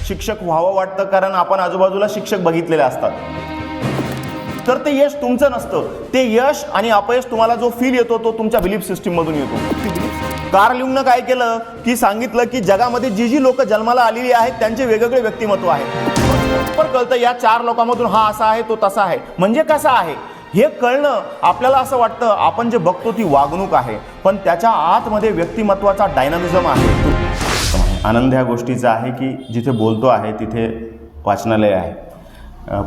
शिक्षक व्हावं वाटतं कारण आपण आजूबाजूला शिक्षक बघितलेले असतात, तर ते यश तुमचं नसतं. ते यश आणि अपयश तुम्हाला जो फील येतो तो तुमच्या बिलीफ सिस्टीममधून येतो. कार्ल युंगनं काय केलं की सांगितलं की जगामध्ये जी लोक जन्माला आलेली आहेत त्यांचे वेगवेगळे व्यक्तिमत्व आहेत. पण कळतं या 4 लोकांमधून हा असा आहे तो तसा आहे. म्हणजे कसा आहे हे कळणं आपल्याला असं वाटतं आपण जे बघतो ती वागणूक आहे, पण त्याच्या आतमध्ये व्यक्तिमत्वाचा डायनामिझम आहे. आनंद ह्या गोष्टीचा आहे की जिथे बोलतो आहे तिथे वाचनालय आहे.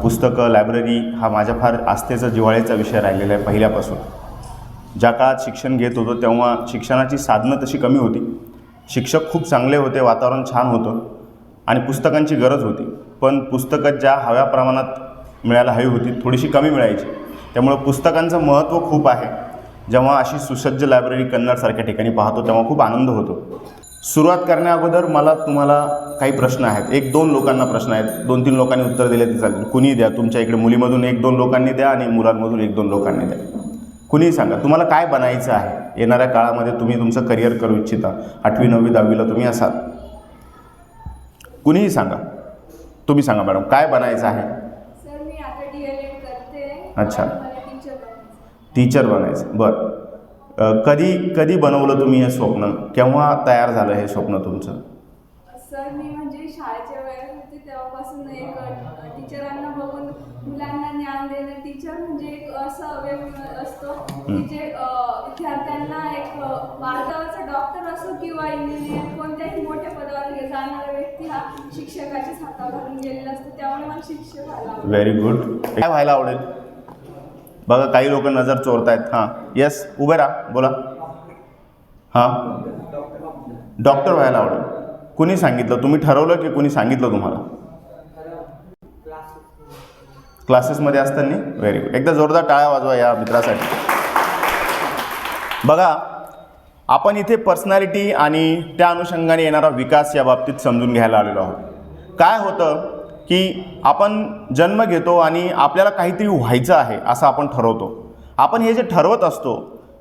पुस्तकं, लायब्ररी हा माझ्या फार आस्थेचा जिव्हाळ्याचा विषय राहिलेला आहे पहिल्यापासून. ज्या काळात शिक्षण घेत होतो तेव्हा शिक्षणाची साधनं तशी कमी होती. शिक्षक खूप चांगले होते, वातावरण छान होतं आणि पुस्तकांची गरज होती. पण पुस्तकं ज्या हव्या प्रमाणात मिळायला हवी होती थोडीशी कमी मिळायची. त्यामुळं पुस्तकांचं महत्त्व खूप आहे. जेव्हा अशी सुसज्ज लायब्ररी कन्नडसारख्या ठिकाणी पाहतो तेव्हा खूप आनंद होतो. सुरुवात करण्याअगोदर मला तुम्हाला काही प्रश्न आहेत. 1-2 लोकांना प्रश्न आहेत. 2-3 लोकांनी उत्तर दिले तर चालेल. कुणीही द्या. तुमच्या इकडे मुलीमधून 1-2 लोकांनी द्या आणि मुलांमधून 1-2 लोकांनी द्या. कुणीही सांगा तुम्हाला काय बनायचं आहे. येणाऱ्या काळामध्ये तुम्ही तुमचं करिअर करू इच्छिता. 8वी 9वी 10वीला तुम्ही असाल. कुणीही सांगा. तुम्ही सांगा मॅडम काय बनायचं आहे. सर मी आता DLED करते. अच्छा, टीचर बनायचं. टीचर बनायचं. बरं. कधी बनवलं तुम्ही हे स्वप्न. केव्हा तयार झालं हे स्वप्न तुमचं. सर मी म्हणजे शाळेच्या वेळेत होते तेव्हापासून एक टीचरांना बघून मुलांना ज्ञान देणं. टीचर म्हणजे एक असं व्यक्ती असतो की जे विद्यार्थ्यांना एक भारताचा डॉक्टर असो किंवा इंजिनियर कोणत्याही मोठ्या पदावर जाणारा व्यक्ती हा शिक्षकाच्या हातावरून गेलेला असतो. त्यामुळे मला शिक्षक व्हायला आवडतं. Very good. काय व्हायला आवडेल. बघा काही लोक नजर चोरतायत. हां येस उभे राहा बोला. हां डॉक्टर व्हायला आवडेल. कुणी सांगितलं. तुम्ही ठरवलं की कुणी सांगितलं तुम्हाला. क्लासेसमध्ये असताना. Very good. एकदा जोरदार टाळ्या वाजवा या मित्रासाठी. बघा आपण इथे पर्सनॅलिटी आणि त्या अनुषंगाने येणारा विकास या बाबतीत समजून घ्यायला आलेलो आहोत. काय होतं की आपण जन्म घेतो आणि आपल्याला काहीतरी व्हायचं आहे असं आपण ठरवतो. आपण हे जे ठरवत असतो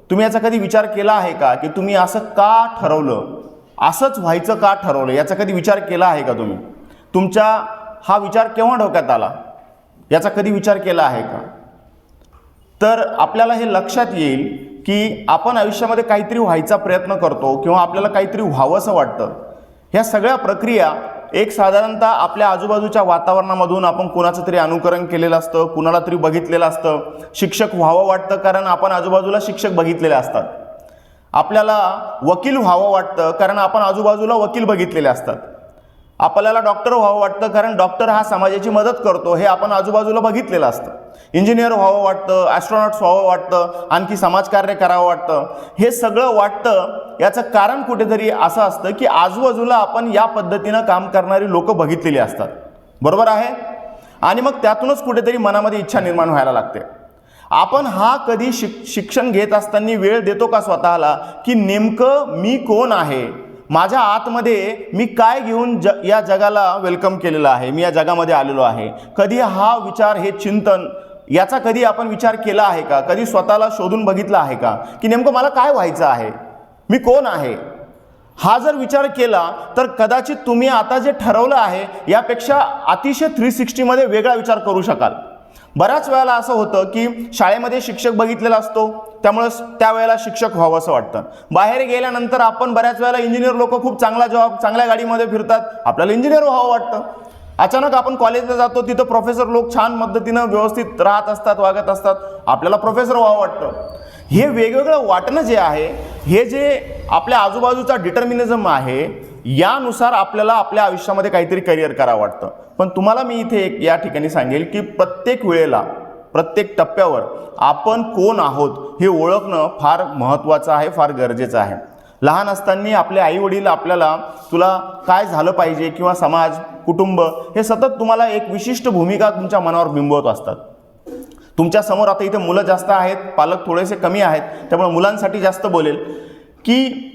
तुम्ही याचा कधी विचार केला आहे का की तुम्ही असं का ठरवलं, असंच व्हायचं का ठरवलं, याचा कधी विचार केला आहे का तुम्ही. तुमच्या हा विचार केव्हा डोक्यात आला याचा कधी विचार केला आहे का. तर आपल्याला हे लक्षात येईल की आपण आयुष्यामध्ये काहीतरी व्हायचा प्रयत्न करतो किंवा आपल्याला काहीतरी व्हावंसं वाटतं. ह्या सगळ्या प्रक्रिया एक साधारणतः आपल्या आजूबाजूच्या वातावरणामधून आपण कुणाचं तरी अनुकरण केलेलं असतं, कुणाला तरी बघितलेलं असतं. शिक्षक व्हावं वाटतं कारण आपण आजूबाजूला शिक्षक बघितलेले असतात. आपल्याला वकील व्हावं वाटतं कारण आपण आजूबाजूला वकील बघितलेले असतात. आपल्याला डॉक्टर व्हावं वाटतं कारण डॉक्टर हा समाजाची मदत करतो हे आपण आजूबाजूला बघितलेलं असतं. इंजिनियर व्हावं वाटतं, ॲस्ट्रॉनॉट्स व्हावं वाटतं, आणखी समाजकार्य करावं वाटतं. हे सगळं वाटतं याचं कारण कुठेतरी असं असतं की आजूबाजूला आपण या पद्धतीनं काम करणारी लोक बघितलेली असतात. बरोबर आहे. आणि मग त्यातूनच कुठेतरी मनामध्ये इच्छा निर्माण व्हायला लागते. आपण हा कधी शिक्षण घेत असताना वेळ देतो का स्वतःला की नेमकं मी कोण आहे, माझ्या आतमध्ये मी काय घेऊन या जगाला वेलकम केलेलं आहे, मी या जगामध्ये आलेलो आहे. कधी हा विचार, हे चिंतन याचा कधी आपण विचार केला आहे का. कधी स्वतःला शोधून बघितलं आहे का की नेमकं मला काय व्हायचं आहे, मी कोण आहे. हा जर विचार केला तर कदाचित तुम्ही आता जे ठरवलं आहे यापेक्षा अतिशय 360 मध्ये वेगळा विचार करू शकाल. बऱ्याच वेळेला असं होतं की शाळेमध्ये शिक्षक बघितलेला असतो त्यामुळे त्यावेळेला शिक्षक व्हावं असं वाटतं. बाहेर गेल्यानंतर आपण बऱ्याच वेळेला इंजिनियर लोक खूप चांगला जॉब, चांगल्या गाडीमध्ये फिरतात, आपल्याला इंजिनियर व्हावं वाटतं. अचानक आपण कॉलेजला जातो तिथं प्रोफेसर लोक छान पद्धतीनं व्यवस्थित राहत असतात, वागत असतात, आपल्याला प्रोफेसर व्हावं वाटतं. हे वेगवेगळं वाटणं जे आहे हे जे आपल्या आजूबाजूचा डिटर्मिनिझम आहे यानुसार आपल्याला आपल्या आयुष्यामध्ये काहीतरी करिअर करावं वाटतं. पण तुम्हाला मी इथे एक या ठिकाणी सांगेल की प्रत्येक वेळेला, प्रत्येक टप्प्यावर आपण कोण आहोत हे ओळखणं फार महत्त्वाचं आहे, फार गरजेचं आहे. लहान असताना आपले आईवडील आपल्याला तुला काय झालं पाहिजे किंवा समाज, कुटुंब हे सतत तुम्हाला एक विशिष्ट भूमिका तुमच्या मनावर बिंबवत असतात. तुमच्या समोर आता इथे मुलं जास्त आहेत, पालक थोडेसे कमी आहेत, त्यामुळे मुलांसाठी जास्त बोलेल की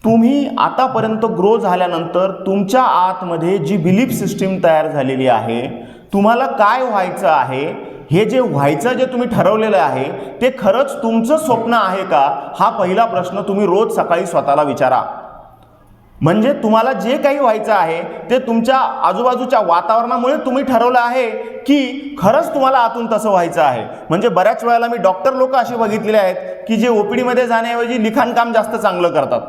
तुम्ही आतापर्यंत ग्रो झाल्यानंतर तुमच्या आतमध्ये जी बिलीफ सिस्टीम तयार झालेली आहे, तुम्हाला काय व्हायचं आहे, हे जे व्हायचं जे तुम्ही ठरवलेलं आहे ते खरंच तुमचं स्वप्न आहे का, हा पहिला प्रश्न तुम्ही रोज सकाळी स्वतःला विचारा. म्हणजे तुम्हाला जे काही व्हायचं आहे ते तुमच्या आजूबाजूच्या वातावरणामुळे तुम्ही ठरवलं आहे की खरंच तुम्हाला आतून तसं व्हायचं आहे. म्हणजे बऱ्याच वेळेला मी डॉक्टर लोक असे बघितलेले आहेत की जे ओपीडीमध्ये जाण्याऐवजी लिखाणकाम जास्त चांगलं करतात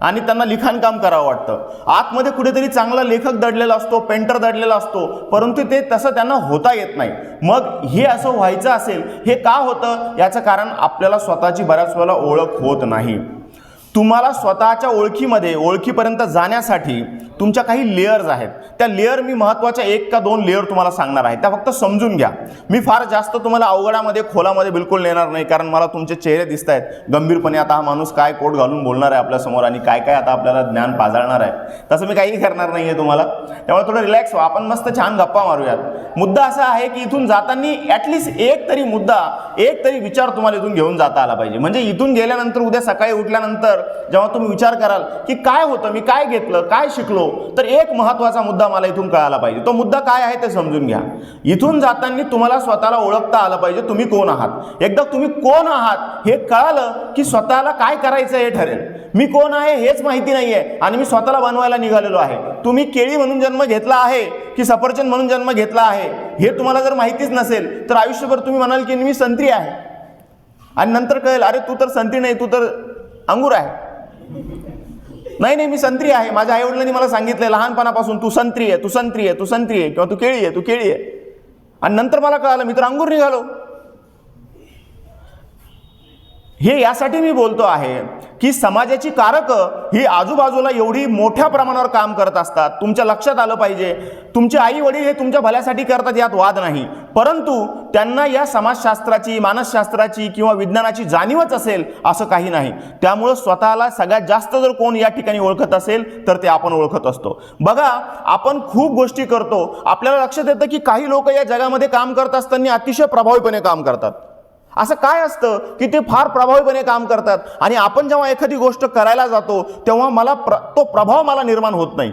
आणि त्यांना लिखाणकाम करावं वाटतं. आतमध्ये कुठेतरी चांगला लेखक दडलेला असतो, पेंटर दडलेला असतो, परंतु ते तसं त्यांना होता येत नाही. मग हे असं व्हायचं असेल, हे का होतं याचं कारण आपल्याला स्वतःची बऱ्याच वेळेला ओळख होत नाही. तुम्हाला स्वतःच्या ओळखीपर्यंत जाण्यासाठी तुमच्या काही लेयर्स आहेत. त्या लेयर मी महत्त्वाच्या 1 का 2 लेयर तुम्हाला सांगणार आहे, त्या फक्त समजून घ्या. मी फार जास्त तुम्हाला अवघडामध्ये खोलामध्ये बिलकुल नेणार नाही, कारण मला तुमचे चेहरे दिसत आहेत गंभीरपणे. आता हा माणूस काय कोट घालून बोलणार आहे आपल्यासमोर आणि काय काय आता आपल्याला ज्ञान पाजाळणार आहे, तसं मी काही करणार नाही आहे तुम्हाला. त्यामुळे थोडं रिलॅक्स व्हा, आपण मस्त छान गप्पा मारूयात. मुद्दा असा आहे की इथून जाताना ॲटलिस्ट एक तरी मुद्दा, एक तरी विचार तुम्हाला इथून घेऊन जाता आला पाहिजे. म्हणजे इथून गेल्यानंतर उद्या सकाळी उठल्यानंतर जेव्हा तुम्ही विचार कराल की काय होतं, मी काय घेतलं, काय शिकलो, तर एक महत्त्वाचा मुद्दा मला इथून कळाला पाहिजे. तो मुद्दा काय आहे ते समजून घ्या. इथून जाताना तुम्हाला स्वतःला ओळखता आलं पाहिजे, तुम्ही कोण आहात. एकदा तुम्ही कोण आहात हे कळालं की स्वतःला काय करायचं हे ठरेल. मी कोण आहे हेच माहिती नाही आहे आणि मी स्वतःला बनवायला निघालेलो आहे. तुम्ही केळी म्हणून जन्म घेतला आहे की सफरचंद म्हणून जन्म घेतला आहे हे तुम्हाला जर माहितीच नसेल तर आयुष्यभर तुम्ही म्हणाल की मी संत्री आहे आणि नंतर कळेल अरे तू तर संत्री नाही, तू तर अंगूर आहे. नाही, मी संत्री आहे. माझ्या आईवडिलांनी मला सांगितलं लहानपणापासून तू संत्री आहे, तू संत्री आहे, तू संत्री आहे, किंवा तू केळी आहे, तू केळी आहे. आणि नंतर मला कळालं मी तर अंगूर निघालो. हे यासाठी मी बोलतो आहे की समाजाची कारकं ही आजूबाजूला एवढी मोठ्या प्रमाणावर काम करत असतात. तुमच्या लक्षात आलं पाहिजे, तुमचे आई वडील हे तुमच्या भल्यासाठी करतात यात वाद नाही, परंतु त्यांना या समाजशास्त्राची, मानसशास्त्राची किंवा विज्ञानाची जाणीवच असेल असं काही नाही. त्यामुळं स्वतःला सगळ्यात जास्त जर कोण या ठिकाणी ओळखत असेल तर ते आपण ओळखत असतो. बघा, आपण खूप गोष्टी करतो, आपल्याला लक्षात येतं की काही लोक या जगामध्ये काम करत असताना अतिशय प्रभावीपणे काम करतात. असं काय असतं की ते फार प्रभावीपणे काम करतात आणि आपण जेव्हा एखादी गोष्ट करायला जातो तेव्हा तो प्रभाव मला निर्माण होत नाही,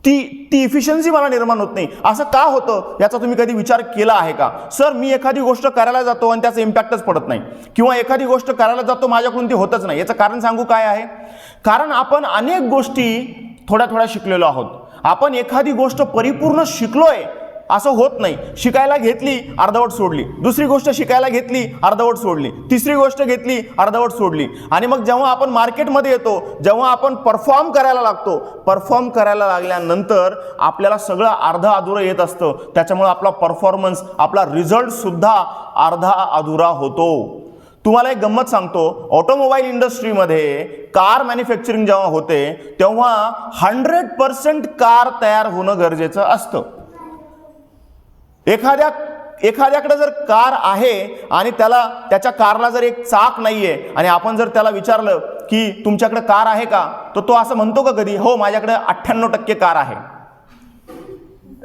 ती इफिशियन्सी मला निर्माण होत नाही. असं का होतं याचा तुम्ही कधी विचार केला आहे का? सर, मी एखादी गोष्ट करायला जातो आणि त्याचा इम्पॅक्टच पडत नाही, किंवा एखादी गोष्ट करायला जातो माझ्याकडून ती होतच नाही. याचं कारण सांगू काय आहे? कारण आपण अनेक गोष्टी थोड्या थोड्या शिकलेलो आहोत. आपण एखादी गोष्ट परिपूर्ण शिकलोय असं होत नाही. शिकायला घेतली, अर्धवट सोडली. दुसरी गोष्ट शिकायला घेतली, अर्धवट सोडली. तिसरी गोष्ट घेतली, अर्धवट सोडली. आणि मग जेव्हा आपण मार्केटमध्ये येतो, जेव्हा आपण परफॉर्म करायला लागतो, परफॉर्म करायला लागल्यानंतर आपल्याला सगळं अर्धा अधुरं येत असतं. त्याच्यामुळे आपला परफॉर्मन्स, आपला रिझल्ट सुद्धा अर्धा अधुरा होतो. तुम्हाला एक गंमत सांगतो, ऑटोमोबाईल इंडस्ट्रीमध्ये कार मॅन्युफॅक्चरिंग जेव्हा होते तेव्हा 100% कार तयार होणं गरजेचं असतं. एखाद्याकडे जर कार आहे आणि त्याच्या कारला जर एक चाक नाहीये आणि आपण जर त्याला विचारलं की तुमच्याकडे कार आहे का, तर तो असं म्हणतो का कधी? हो, माझ्याकडे 98% कार आहे.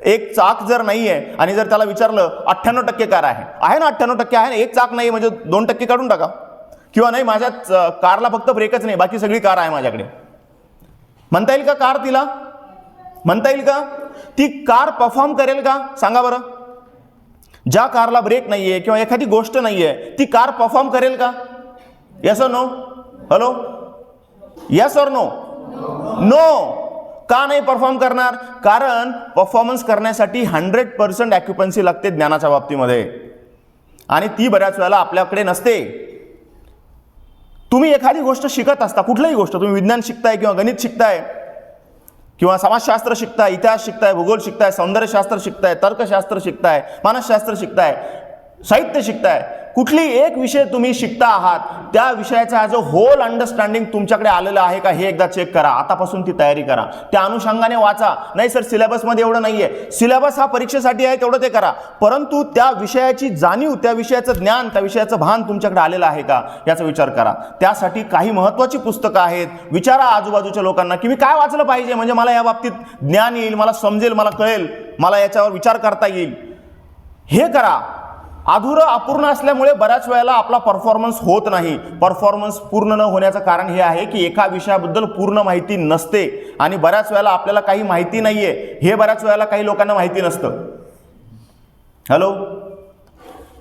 एक चाक जर नाहीये आणि जर त्याला विचारलं 98% कार आहे ना, 98% आहे ना, एक चाक नाही म्हणजे 2% काढून टाका. किंवा नाही, माझ्या कारला फक्त ब्रेकच नाही, बाकी सगळी कार आहे माझ्याकडे, म्हणता येईल का कार तिला? म्हणता येईल का? ती कार परफॉर्म करेल का? सांगा बरं. ज्या कारला ब्रेक नाहीये किंवा एखादी गोष्ट नाहीये ती कार परफॉर्म करेल का? येस और नो? हॅलो, येस और नो? नो. का नाही परफॉर्म करणार? कारण परफॉर्मन्स करण्यासाठी 100% ॲक्युपन्सी लागते ज्ञानाच्या बाबतीमध्ये, आणि ती बऱ्याच वेळेला आपल्याकडे नसते. तुम्ही एखादी गोष्ट शिकत असता, कुठलीही गोष्ट, तुम्ही विज्ञान शिकताय किंवा गणित शिकताय किंवा समाजशास्त्र शिकताय, इतिहास शिकताय, भूगोल शिकताय, सौंदर्यशास्त्र शिकताय, तर्कशास्त्र शिकताय, मानसशास्त्र शिकताय, साहित्य शिकताय, कुठली एक विषय तुम्ही शिकता आहात, त्या विषयाचा ॲज अ होल अंडरस्टँडिंग तुमच्याकडे आलेलं आहे का हे एकदा चेक करा. आतापासून ती तयारी करा, त्या अनुषंगाने वाचा. नाही सर, सिलेबसमध्ये एवढं नाही आहे, सिलेबस हा परीक्षेसाठी आहे तेवढं ते करा, परंतु त्या विषयाची जाणीव, त्या विषयाचं ज्ञान, त्या विषयाचं भान तुमच्याकडे आलेलं आहे का याचा विचार करा. त्यासाठी काही महत्त्वाची पुस्तकं आहेत. विचारा आजूबाजूच्या लोकांना की मी काय वाचलं पाहिजे म्हणजे मला या बाबतीत ज्ञान येईल, मला समजेल, मला कळेल, मला याच्यावर विचार करता येईल. हे करा. अधुरं, अपूर्ण असल्यामुळे बऱ्याच वेळेला आपला परफॉर्मन्स होत नाही. परफॉर्मन्स पूर्ण न होण्याचं कारण हे आहे की एका विषयाबद्दल पूर्ण माहिती नसते, आणि बऱ्याच वेळेला आपल्याला काही माहिती नाहीये हे बऱ्याच वेळेला काही लोकांना माहिती नसतं. हॅलो,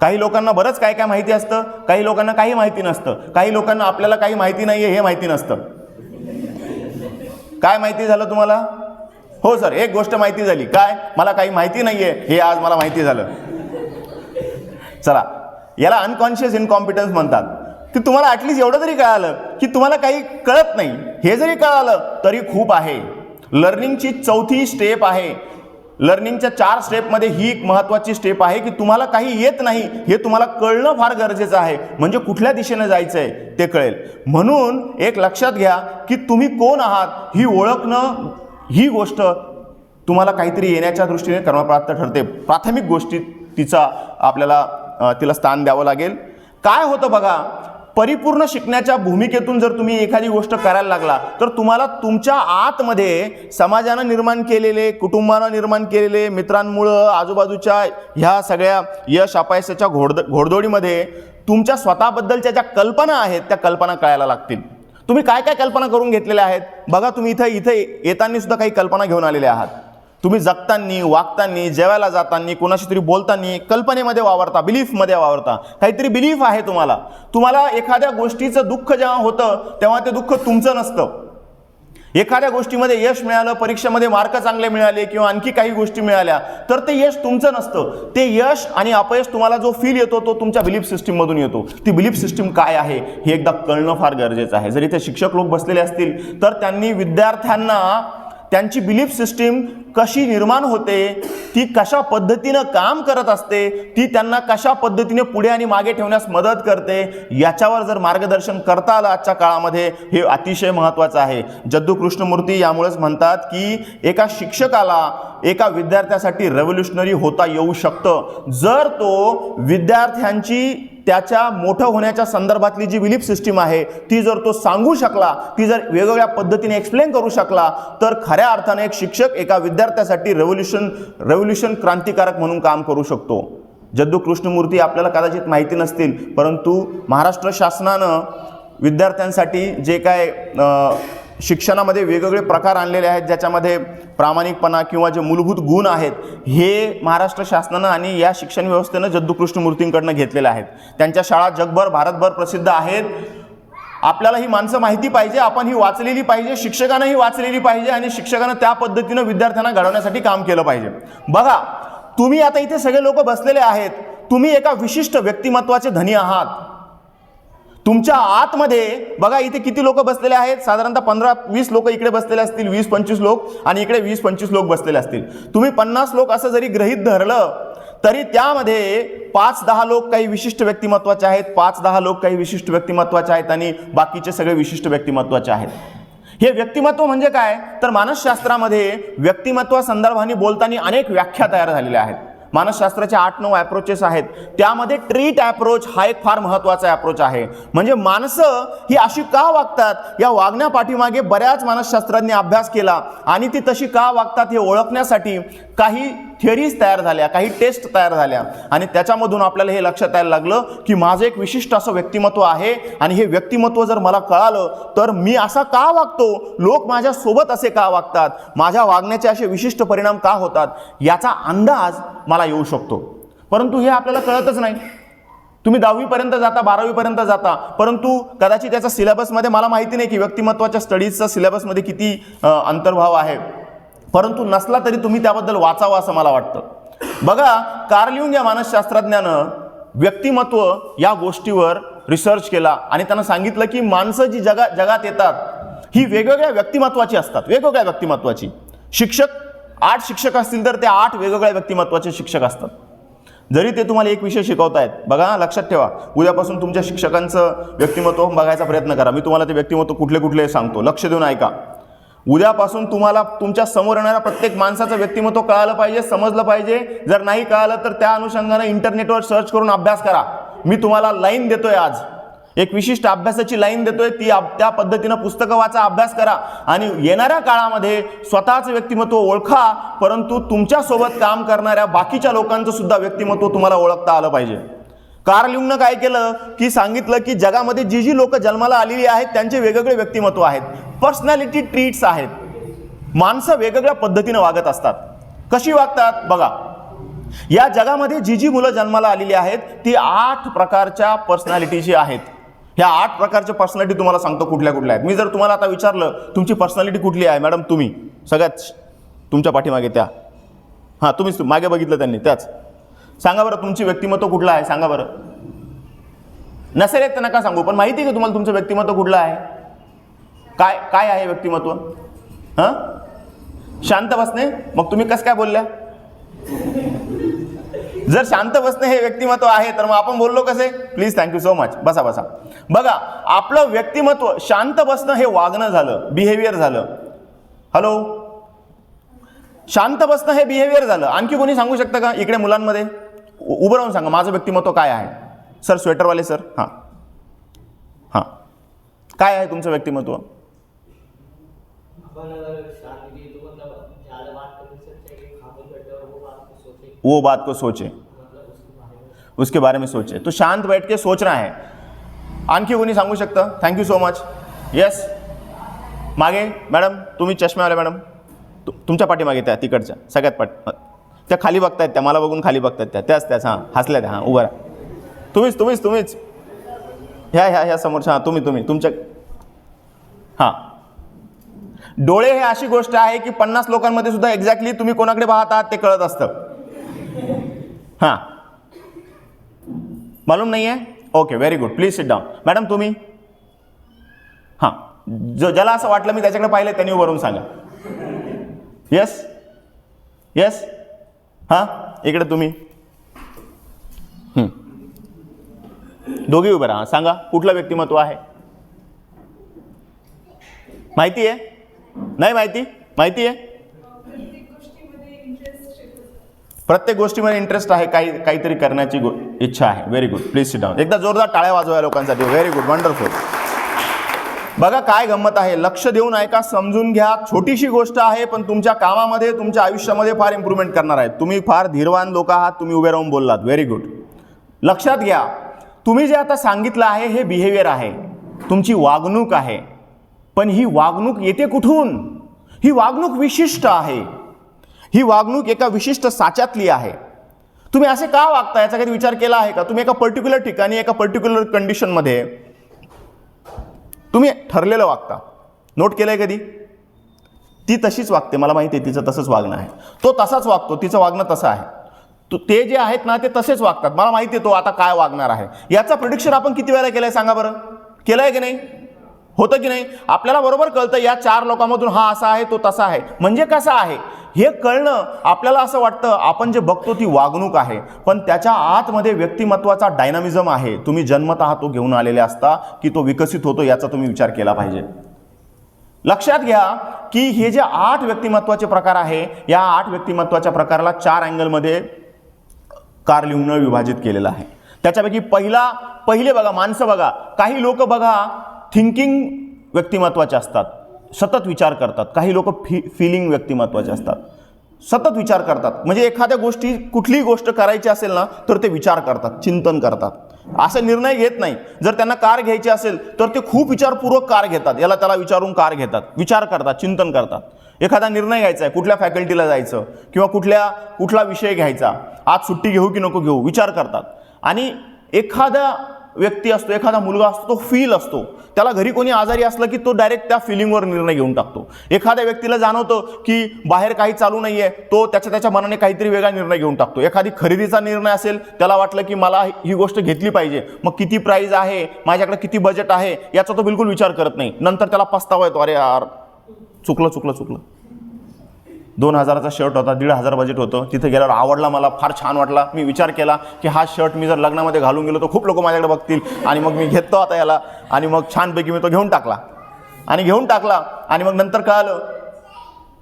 काही लोकांना बरंच काय काय माहिती असतं, काही लोकांना काही माहिती नसतं, काही लोकांना आपल्याला काही माहिती नाहीये हे माहिती नसतं. काय माहिती झालं तुम्हाला? हो सर, एक गोष्ट माहिती झाली. काय? मला काही माहिती नाहीये हे आज मला माहिती झालं. चला, याला अनकॉन्शियस इनकॉम्पिटन्स म्हणतात. की तुम्हाला ॲटलिस्ट एवढं तरी कळालं की तुम्हाला काही कळत नाही, हे जरी कळालं तरी खूप आहे. लर्निंगची चौथी स्टेप आहे. लर्निंगच्या 4 स्टेपमध्ये ही एक महत्त्वाची स्टेप आहे की तुम्हाला काही येत नाही हे तुम्हाला कळणं फार गरजेचं आहे. म्हणजे कुठल्या दिशेने जायचं आहे ते कळेल. म्हणून एक लक्षात घ्या की तुम्ही कोण आहात ही ओळखणं, ही गोष्ट तुम्हाला काहीतरी येण्याच्या दृष्टीने कर्मप्राप्त ठरते. प्राथमिक गोष्टी तिला स्थान द्यावं लागेल. काय होतं बघा, परिपूर्ण शिकण्याच्या भूमिकेतून जर तुम्ही एखादी गोष्ट करायला लागला तर तुम्हाला तुमच्या आतमध्ये समाजानं निर्माण केलेले, कुटुंबानं निर्माण केलेले, मित्रांमुळं, आजूबाजूच्या ह्या सगळ्या यश अपयशाच्या घोडदौडीमध्ये तुमच्या स्वतःबद्दलच्या ज्या कल्पना आहेत त्या कल्पना कळायला लागतील. तुम्ही काय काय कल्पना करून घेतलेल्या आहेत बघा. तुम्ही इथे येताना सुद्धा काही कल्पना घेऊन आलेले आहात. तुम्ही जगताना, वागताना, जेवायला जाताना, कोणाशी तरी बोलताना कल्पनेमध्ये वावरता, बिलीफमध्ये वावरता. काहीतरी बिलीफ आहे तुम्हाला एखाद्या गोष्टीचं दुःख जेव्हा होतं तेव्हा ते दुःख तुमचं नसतं. एखाद्या गोष्टीमध्ये यश मिळालं, परीक्षेमध्ये मार्क चांगले मिळाले किंवा आणखी काही गोष्टी मिळाल्या तर ते यश तुमचं नसतं. ते यश आणि अपयश तुम्हाला जो फील येतो तो तुमच्या बिलीफ सिस्टीममधून येतो. ती बिलीफ सिस्टीम काय आहे हे एकदा कळणं फार गरजेचं आहे. जर इथे शिक्षक लोक बसलेले असतील तर त्यांनी विद्यार्थ्यांना त्यांची बिलीफ सिस्टीम कशी निर्माण होते, ती कशा पद्धतीनं काम करत असते, ती त्यांना कशा पद्धतीने पुढे आणि मागे ठेवण्यास मदत करते, याच्यावर जर मार्गदर्शन करता आलं आजच्या काळामध्ये हे अतिशय महत्त्वाचं आहे. जद्दू कृष्णमूर्ती यामुळेच म्हणतात की एका शिक्षकाला एका विद्यार्थ्यासाठी रेव्होल्युशनरी होता येऊ शकतं जर तो विद्यार्थ्यांची त्याच्या मोठं होण्याच्या संदर्भातली जी बिलीफ सिस्टीम आहे ती जर तो सांगू शकला, ती जर वेगवेगळ्या पद्धतीने एक्सप्लेन करू शकला तर खऱ्या अर्थाने एक शिक्षक एका विद्यार्थ्यासाठी रेव्होल्युशन क्रांतिकारक म्हणून काम करू शकतो. जद्दू कृष्णमूर्ती आपल्याला कदाचित माहिती नसतील, परंतु महाराष्ट्र शासनानं विद्यार्थ्यांसाठी जे काय शिक्षणामध्ये वेगवेगळे प्रकार आणलेले आहेत ज्याच्यामध्ये प्रामाणिकपणा किंवा जे मूलभूत गुण आहेत हे महाराष्ट्र शासनानं आणि या शिक्षण व्यवस्थेनं जद्दू कृष्णमूर्तींकडनं घेतलेले आहेत. त्यांच्या शाळा जगभर, भारतभर प्रसिद्ध आहेत. आपल्याला ही माणसं माहिती पाहिजे, आपण ही वाचलेली पाहिजे, शिक्षकांना ही वाचलेली पाहिजे आणि शिक्षकांना त्या पद्धतीनं विद्यार्थ्यांना घडवण्यासाठी काम केलं पाहिजे. बघा, तुम्ही आता इथे सगळे लोक बसलेले आहेत, तुम्ही एका विशिष्ट व्यक्तिमत्वाचे धनी आहात. तुमच्या आतमध्ये बघा इथे किती लोक बसलेले आहेत, साधारणतः 15-20 लोक इकडे बसलेले असतील, 20-25 लोक आणि इकडे 20-25 लोक बसलेले असतील. तुम्ही 50 लोक असं जरी गृहीत धरलं तरी त्यामध्ये 5-10 लोक काही विशिष्ट व्यक्तिमत्वाचे आहेत, 5-10 लोक काही विशिष्ट व्यक्तिमत्वाचे आहेत आणि बाकीचे सगळे विशिष्ट व्यक्तिमत्वाचे आहेत. हे व्यक्तिमत्व म्हणजे काय तर मानसशास्त्रामध्ये व्यक्तिमत्वासंदर्भाने बोलताना अनेक व्याख्या तयार झालेल्या आहेत. मानसशास्त्राचे 8-9 ॲप्रोचेस आहेत. त्यामध्ये ट्रीट ॲप्रोच हा एक फार महत्त्वाचा ॲप्रोच आहे. म्हणजे माणसं ही अशी का वागतात या वागण्यापाठीमागे बऱ्याच मानसशास्त्रज्ञांनी अभ्यास केला आणि ती तशी का वागतात हे ओळखण्यासाठी काही थिअरीज तयार झाल्या, काही टेस्ट तयार झाल्या आणि त्याच्यामधून आपल्याला हे लक्षात यायला लागलं की माझं एक विशिष्ट असं व्यक्तिमत्व आहे आणि हे व्यक्तिमत्व जर मला कळालं तर मी असा का वागतो, लोक माझ्यासोबत असे का वागतात, माझ्या वागण्याचे असे विशिष्ट परिणाम का होतात याचा अंदाज मला येऊ शकतो. परंतु हे आपल्याला कळतच नाही. तुम्ही 10वीपर्यंत जाता, 12वीपर्यंत जाता, परंतु कदाचित त्याचा सिलेबसमध्ये मला माहिती नाही की व्यक्तिमत्वाच्या स्टडीजचा सिलेबसमध्ये किती अंतर्भाव आहे, परंतु नसला तरी तुम्ही त्याबद्दल वाचावं असं मला वाटतं. बघा, कार्ल युंग या मानसशास्त्रज्ञानं व्यक्तिमत्व या गोष्टीवर रिसर्च केला आणि त्यांना सांगितलं की माणसं जी जगात येतात ही वेगवेगळ्या व्यक्तिमत्वाची असतात, वेगवेगळ्या व्यक्तिमत्वाची. शिक्षक 8 शिक्षक असतील तर ते 8 वेगवेगळ्या व्यक्तिमत्वाचे शिक्षक असतात. जरी ते तुम्हाला एक विषय शिकवतायत, बघा लक्षात ठेवा, उद्यापासून तुमच्या शिक्षकांचं व्यक्तिमत्व बघायचा प्रयत्न करा. मी तुम्हाला ते व्यक्तिमत्व कुठले कुठले सांगतो, लक्ष देऊन ऐका. उद्यापासून तुम्हाला तुमच्या समोर येणाऱ्या प्रत्येक माणसाचं व्यक्तिमत्व कळालं पाहिजे, समजलं पाहिजे. जर नाही कळालं तर त्या अनुषंगाने इंटरनेटवर सर्च करून अभ्यास करा. मी तुम्हाला लाईन देतोय, आज एक विशिष्ट अभ्यासाची लाईन देतोय, त्या पद्धतीनं पुस्तकं वाचा, अभ्यास करा आणि येणाऱ्या काळामध्ये स्वतःचं व्यक्तिमत्व ओळखा, परंतु तुमच्यासोबत काम करणाऱ्या बाकीच्या लोकांचं सुद्धा व्यक्तिमत्व तुम्हाला ओळखता आलं पाहिजे. कार्ल युंगनं काय केलं की सांगितलं की जगामध्ये जी लोक जन्माला आलेली आहेत त्यांचे वेगवेगळे व्यक्तिमत्व आहेत, पर्सनॅलिटी ट्रीट्स आहेत. माणसं वेगवेगळ्या पद्धतीनं वागत असतात. कशी वागतात बघा, या जगामध्ये जी मुलं जन्माला आलेली आहेत ती 8 प्रकारच्या पर्सनॅलिटीची आहेत. ह्या 8 प्रकारच्या पर्सनॅलिटी तुम्हाला सांगतो कुठल्या कुठल्या आहेत. मी जर तुम्हाला आता विचारलं तुमची पर्सनॅलिटी कुठली आहे मॅडम, तुम्ही सगळ्यात तुमच्या पाठीमागे त्या, हां तुम्हीच मागे बघितलं त्यांनी त्याच, सांगा बरं तुमची व्यक्तिमत्व कुठलं आहे सांगा बरं. नसेल येत तर नका सांगू, पण माहिती आहे का तुम्हाला तुमचं व्यक्तिमत्व कुठलं आहे, काय काय आहे व्यक्तिमत्व. हां शांत बसणे, मग तुम्ही कसं काय बोलल्या. जर शांत बसणे हे व्यक्तिमत्व आहे तर मग आपण बोललो कसे. प्लीज थँक्यू सो मच, बसा बसा. बघा आपलं व्यक्तिमत्व शांत बसणं हे वागणं झालं, बिहेवियर झालं. हॅलो, शांत बसणं हे बिहेवियर झालं. आणखी कोणी सांगू शकतं का इकडे मुलांमध्ये उभं राहून सांगा माझं व्यक्तिमत्व काय आहे. सर स्वेटरवाले सर, हां हां काय आहे तुमचं व्यक्तिमत्व. वो बात को सोचे, उसके बारे में सोचे. तो शांत बैठ के सोचना है. आणखी कोणी सांगू शकतं. Thank you so much. येस मागे मॅडम, तुम्ही चष्म्यावाले मॅडम, तुमच्या पाठीमागे त्या तिकडच्या सगळ्यात त्या खाली बघतायत, त्या मला बघून खाली बघतायत, त्याच हां हसल्या त्या, हां उभं राहा. तुम्हीच ह्या समोरच्या, हां तुम्ही तुमच्या, हां. डोळे हे अशी गोष्ट आहे की 50 लोकांमध्ये सुद्धा एक्झॅक्टली तुम्ही कोणाकडे पाहत आहात ते कळत असतं. हां मालूम नाही आहे. Okay very good, please sit down. Madam तुम्ही, हां ज्याला असं वाटलं मी त्याच्याकडे पाहिलं त्यांनी उभारून सांगा. येस हां इकडे तुम्ही दोघी उभे राहा. सांगा कुठलं व्यक्तिमत्व आहे. माहिती आहे, नाही माहिती आहे. प्रत्येक गोष्टीमध्ये इंटरेस्ट आहे, काहीतरी करण्याची इच्छा आहे. Very good, please sit down. एकदा जोरदार टाळ्या वाजवा लोकांसाठी. Very good, wonderful. बघा काय गंमत आहे, लक्ष देऊन ऐका, समजून घ्या. छोटीशी गोष्ट आहे पण तुमच्या कामामध्ये तुमच्या आयुष्यामध्ये फार इम्प्रूव्हमेंट करणार आहे. तुम्ही फार धीरवान लोक आहात, तुम्ही उभे राहून बोललात. Very good. लक्षात घ्या, तुम्ही जे आता सांगितलं आहे हे बिहेवियर आहे, तुमची वागणूक आहे. पण ही वागणूक येते कुठून. ही वागणूक विशिष्ट आहे. ही वागणूक एका विशिष्ट साच्यातली आहे. तुम्ही असे का वागता याचा कधी विचार केला आहे का. तुम्ही एका पर्टिक्युलर ठिकाणी एका पर्टिक्युलर कंडिशनमध्ये तुम्ही ठरलेलं वागता. नोट केलंय कधी. ती तशीच वागते, मला माहिती आहे तिचं तसंच वागणं आहे. तो तसाच वागतो, तिचं वागणं तसं आहे. ते जे आहेत ना ते तसेच वागतात. मला माहिती आहे तो आता काय वागणार आहे. याचा प्रिडिक्शन आपण किती वेळा केलंय सांगा बरं. केलंय की नाही, होतं की नाही. आपल्याला बरोबर कळतं या 4 लोकांमधून हा असा आहे तो तसा आहे. म्हणजे कसा आहे हे कळणं, आपल्याला असं वाटतं आपण जे बघतो ती वागणूक आहे, पण त्याच्या आतमध्ये व्यक्तिमत्वाचा डायनामिझम आहे. तुम्ही जन्मतः तो घेऊन आलेले असता की तो विकसित होतो याचा तुम्ही विचार केला पाहिजे. लक्षात घ्या की हे जे 8 व्यक्तिमत्वाचे प्रकार आहे, या 8 व्यक्तिमत्वाच्या प्रकाराला 4 अँगलमध्ये कार्ल युंगने विभाजित केलेलं आहे. त्याच्यापैकी पहिले बघा, माणसं बघा. काही लोक बघा थिंकिंग व्यक्तिमत्वाचे असतात, सतत विचार करतात. काही लोक फिलिंग व्यक्तिमत्वाचे असतात, सतत विचार करतात. म्हणजे एखाद्या गोष्टी, कुठलीही गोष्ट करायची असेल ना तर ते विचार करतात, चिंतन करतात. असे निर्णय घेत नाही. जर त्यांना कार घ्यायची असेल तर ते खूप विचारपूर्वक कार घेतात, याला त्याला विचारून कार घेतात, विचार करतात, चिंतन करतात. एखादा निर्णय घ्यायचा आहे, कुठल्या फॅकल्टीला जायचं किंवा कुठला विषय घ्यायचा, आज सुट्टी घेऊ की नको घेऊ, विचार करतात. आणि एखादा व्यक्ती असतो, एखादा मुलगा असतो, तो फील असतो. त्याला घरी कोणी आजारी असलं की तो डायरेक्ट त्या फिलिंगवर निर्णय घेऊन टाकतो. एखाद्या व्यक्तीला जाणवतं की बाहेर काही चालू नाहीये, तो त्याच्या मनाने काहीतरी वेगळा निर्णय घेऊन टाकतो. एखादी खरेदीचा निर्णय असेल, त्याला वाटलं की मला ही गोष्ट घेतली पाहिजे, मग किती प्राइस आहे, माझ्याकडे किती बजेट आहे, याचा तो बिलकुल विचार करत नाही. नंतर त्याला पस्तावा येतो, अरे यार चुकलं. 2000चा शर्ट होता, 1500 बजेट होतं. तिथे गेल्यावर आवडला, मला फार छान वाटला. मी विचार केला की हा शर्ट मी जर लग्नामध्ये घालून गेलो तर खूप लोक माझ्याकडे बघतील आणि मग मी घेतो आता याला. आणि मग छानपैकी मी तो घेऊन टाकला. आणि मग नंतर कळालं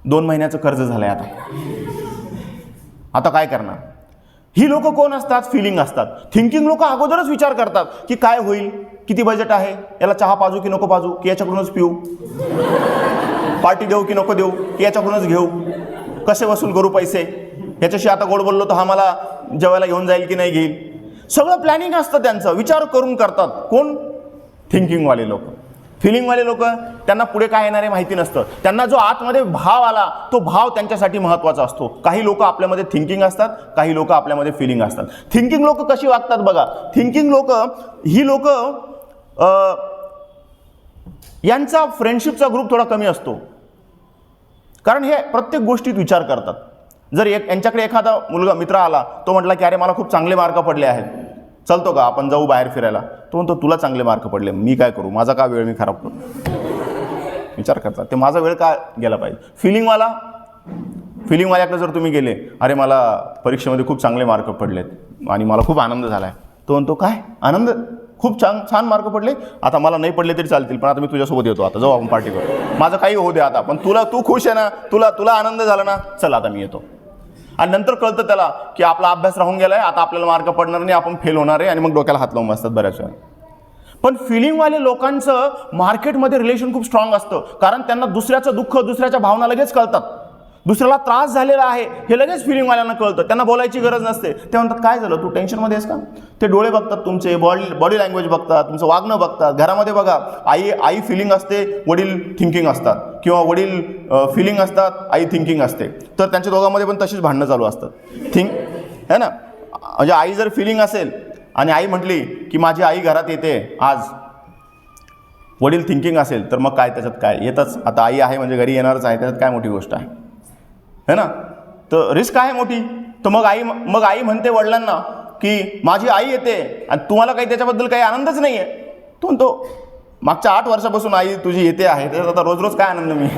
2 महिन्याचं कर्ज झालंय. आता काय करणार. ही लोक कोण असतात, फिलिंग असतात. थिंकिंग लोक अगोदरच विचार करतात की काय होईल, किती बजेट आहे, याला चहा पाजू की नको पाजू, की याच्याकडूनच पिऊ, पार्टी देऊ की नको देऊ, की याच्याकडूनच घेऊ, कसे वसूल करू पैसे, याच्याशी आता गोड बोललो तर हा मला जेवायला घेऊन जाईल की नाही घेईल. सगळं प्लॅनिंग असतं त्यांचं, विचार करून करतात. कोण, थिंकिंगवाले लोक. फिलिंगवाले लोक, त्यांना पुढे काय येणार आहे माहिती नसतं. त्यांना जो आतमध्ये भाव आला तो भाव त्यांच्यासाठी महत्त्वाचा असतो. काही लोक आपल्यामध्ये थिंकिंग असतात, काही लोक आपल्यामध्ये फिलिंग असतात. थिंकिंग लोक कशी वागतात बघा. थिंकिंग लोक, ही लोक यांचा फ्रेंडशिपचा ग्रुप थोडा कमी असतो, कारण हे प्रत्येक गोष्टीत विचार करतात. जर यांच्याकडे एखादा मुलगा मित्र आला, तो म्हटला की अरे मला खूप चांगले मार्क पडले आहेत, चलतो का आपण जाऊ बाहेर फिरायला, तो म्हणतो तुला चांगले मार्क पडले, मी काय करू, माझा का वेळ मी खराब करू. विचार करतात ते माझा वेळ का गेला पाहिजे. फिलिंगवाल्याकडे जर तुम्ही गेले, अरे मला परीक्षेमध्ये खूप चांगले मार्क पडलेत आणि मला खूप आनंद झाला आहे, तो म्हणतो काय आनंद, खूप छान मार्क पडले, आता मला नाही पडले तरी चालतील, पण आता मी तुझ्यासोबत येतो, आता जाऊ आपण पार्टी करू, माझं काही होऊ दे आता, पण तू खुश आहे ना, तुला आनंद झाला ना, चल आता मी येतो. आणि नंतर कळतं त्याला की आपला अभ्यास राहून गेलाय, आता आपल्याला मार्क पडणार नाही, आपण फेल होणार आहे, आणि मग डोक्याला हात लावून बसतात बऱ्याच वेळा. पण फिलिंगवाले लोकांचं मार्केटमध्ये रिलेशन खूप स्ट्रॉंग असतं, कारण त्यांना दुसऱ्याचं दुःख, दुसऱ्याच्या भावना लगेच कळतात. दुसऱ्याला त्रास झालेला आहे हे लगेच फिलिंगवाल्यांना कळतं, त्यांना बोलायची गरज नसते. ते म्हणतात काय झालं, तू टेन्शनमध्ये आहेस का. ते डोळे बघतात तुमचे, बॉडी लँग्वेज बघतात, तुमचं वागणं बघतात. घरामध्ये बघा, आई फिलिंग असते, वडील थिंकिंग असतात, किंवा वडील फिलिंग असतात, आई थिंकिंग असते, तर त्यांच्या दोघांमध्ये पण तशीच भांडणं चालू असतात. है ना. म्हणजे आई जर फिलिंग असेल आणि आई म्हटली की माझी आई घरात येते आज, वडील थिंकिंग असेल, तर मग काय त्याच्यात काय येतच, आता आई आहे म्हणजे घरी येणारच आहे, त्याच्यात काय मोठी गोष्ट आहे, है ना. तर रिस्क आहे मोठी. तर मग आई म्हणते वडिलांना की माझी आई येते आणि तुम्हाला काही त्याच्याबद्दल काही आनंदच नाही आहे. तो म्हणतो मागच्या 8 वर्षापासून आई तुझी येते आहे, त्याच्यात आता रोज काय आनंद, मी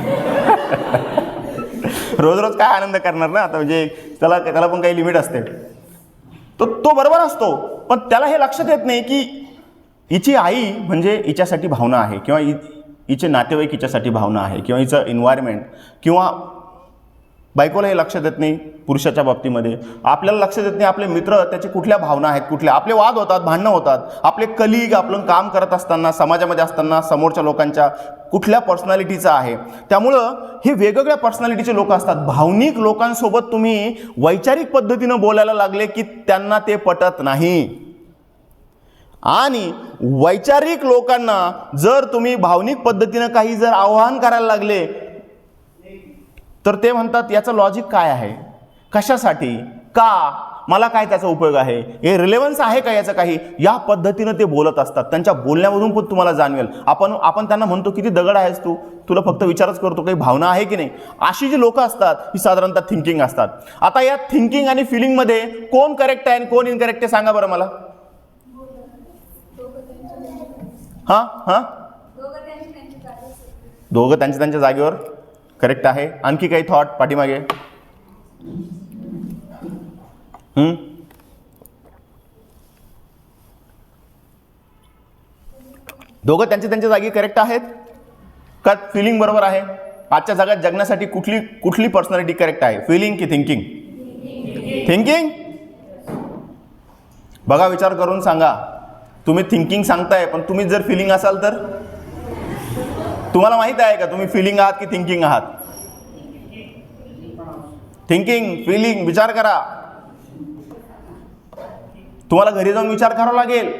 रोज काय आनंद करणार ना, आता म्हणजे त्याला पण काही लिमिट असते. तो बरोबर असतो, पण त्याला हे लक्षात येत नाही की हिची आई म्हणजे हिच्यासाठी भावना आहे, किंवा हिचे नातेवाईक हिच्यासाठी भावना आहे, किंवा हिचं एन्व्हायरमेंट, किंवा बायकोला हे लक्षात येत नाही. पुरुषाच्या बाबतीमध्ये आपल्याला लक्षात येत नाही आपले मित्र त्याचे कुठल्या भावना आहेत, कुठल्या आपले वाद होतात, भांडणं होतात, आपले कलीग आपलं काम करत असताना, समाजामध्ये असताना समोरच्या लोकांच्या कुठल्या पर्सनॅलिटीचा आहे. त्यामुळं हे वेगवेगळ्या पर्सनॅलिटीचे लोक असतात. भावनिक लोकांसोबत तुम्ही वैचारिक पद्धतीनं बोलायला लागले की त्यांना ते पटत नाही, आणि वैचारिक लोकांना जर तुम्ही भावनिक पद्धतीनं काही जर आवाहन करायला लागले तर ते म्हणतात याचं लॉजिक काय आहे, कशासाठी, का, मला काय त्याचा उपयोग आहे, हे रिलेव्हन्स आहे का याचं काही, या पद्धतीनं ते बोलत असतात. त्यांच्या बोलण्यामधून पण तुम्हाला जाणवेल. आपण त्यांना म्हणतो किती दगड आहेस तू, तुला फक्त विचारच करतो, काही भावना आहे की नाही. अशी जी लोकं असतात ही साधारणतः थिंकिंग असतात. आता या थिंकिंग आणि फिलिंगमध्ये कोण करेक्ट आहे आणि कोण इनकरेक्ट आहे सांगा बरं मला. दोघं त्यांच्या जागेवर करेक्ट आहे. आणखी काही थॉट पाठीमागे. दोघं त्यांच्या जागी करेक्ट आहेत का फिलिंग बरोबर आहे. आजच्या जगात जगण्यासाठी कुठली पर्सनॅलिटी करेक्ट आहे, फिलिंग की थिंकिंग. थिंकिंग. बघा विचार करून सांगा. तुम्ही थिंकिंग सांगताय पण तुम्ही जर फिलिंग असाल तर तुम्हाला माहित आहे का तुम्ही फिलिंग आहात की थिंकिंग आहात. थिंकिंग, फिलिंग, विचार करा. तुम्हाला घरी जाऊन विचार करावा लागेल,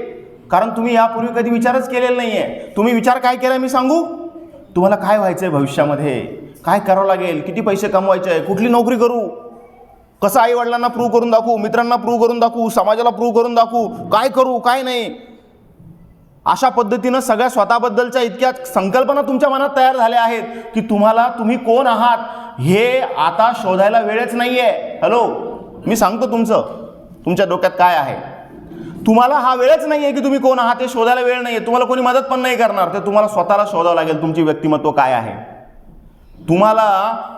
कारण तुम्ही यापूर्वी कधी विचारच केलेला नाहीये. तुम्ही विचार काय केला मी सांगू. तुम्हाला काय व्हायचंय भविष्यामध्ये, काय करावं लागेल, किती पैसे कमवायचे आहे, कुठली नोकरी करू, कसं आई वडिलांना प्रूव्ह करून दाखवू, मित्रांना प्रूव्ह करून दाखवू, समाजाला प्रूव्ह करून दाखवू, काय करू काय नाही. अशा पद्धतीनं सगळ्या स्वतःबद्दलच्या इतक्या संकल्पना तुमच्या मनात तयार झाल्या आहेत की तुम्ही कोण आहात हे आता शोधायला वेळच नाहीये. हॅलो, मी सांगतो तुमच्या डोक्यात काय आहे. तुम्हाला हा वेळच नाहीये की तुम्ही कोण आहात हे शोधायला वेळ नाहीये. तुम्हाला कोणी मदत पण नाही करणार. तर तुम्हाला स्वतःला शोधावं लागेल तुमचे व्यक्तिमत्व काय आहे. तुम्हाला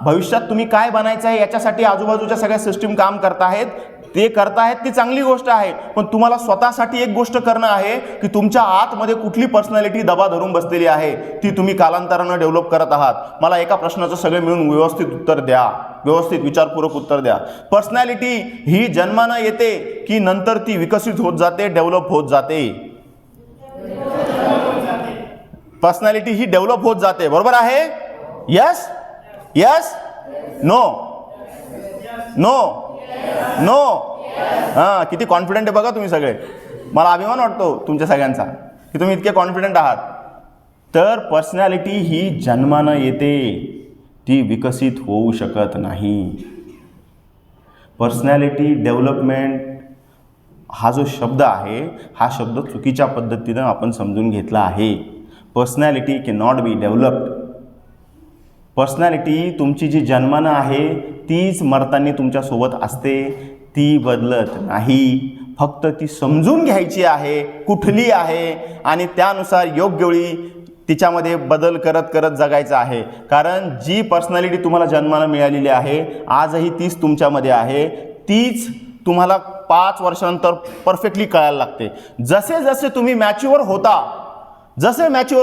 भविष्यात तुम्ही काय बनायचं आहे याच्यासाठी आजूबाजूच्या सगळ्या सिस्टीम काम करतायत, ते करतायत ती चांगली गोष्ट आहे. पण तुम्हाला स्वतःसाठी एक गोष्ट करणं आहे की तुमच्या आतमध्ये कुठली पर्सनॅलिटी दबा धरून बसलेली आहे ती तुम्ही कालांतरानं डेव्हलप करत आहात. मला एका प्रश्नाचं सगळे मिळून व्यवस्थित उत्तर द्या, व्यवस्थित विचारपूर्वक उत्तर द्या. पर्सनॅलिटी ही जन्मानं येते की नंतर ती विकसित होत जाते, डेव्हलप होत जाते. पर्सनॅलिटी ही डेव्हलप होत जाते, बरोबर आहे. Yes yes no no no. हां, किती कॉन्फिडंट आहे बघा तुम्ही सगळे. मला अभिमान वाटतो तुमच्या सगळ्यांचा की तुम्ही इतके कॉन्फिडंट आहात. तर पर्सनॅलिटी ही जन्मानं येते, ती विकसित होऊ शकत नाही. पर्सनॅलिटी डेव्हलपमेंट हा जो शब्द आहे हा शब्द चुकीच्या पद्धतीनं आपण समजून घेतला आहे. Personality can not be developed. Personality तुमची जी जन्मानं आहे तीच मरताना तुमच्यासोबत असते, ती बदलत नाही. फक्त ती समजून घ्यायची आहे कुठली आहे आणि त्यानुसार योग्य वेळी तिच्यामध्ये बदल करत करत जगायचं आहे. कारण जी पर्सनॅलिटी तुम्हाला जन्माला मिळालेली आहे आजही तीच तुमच्यामध्ये आहे, तीच तुम्हाला 5 वर्षानंतर परफेक्टली कळायला लागते. जसे जसे तुम्ही मॅच्युअर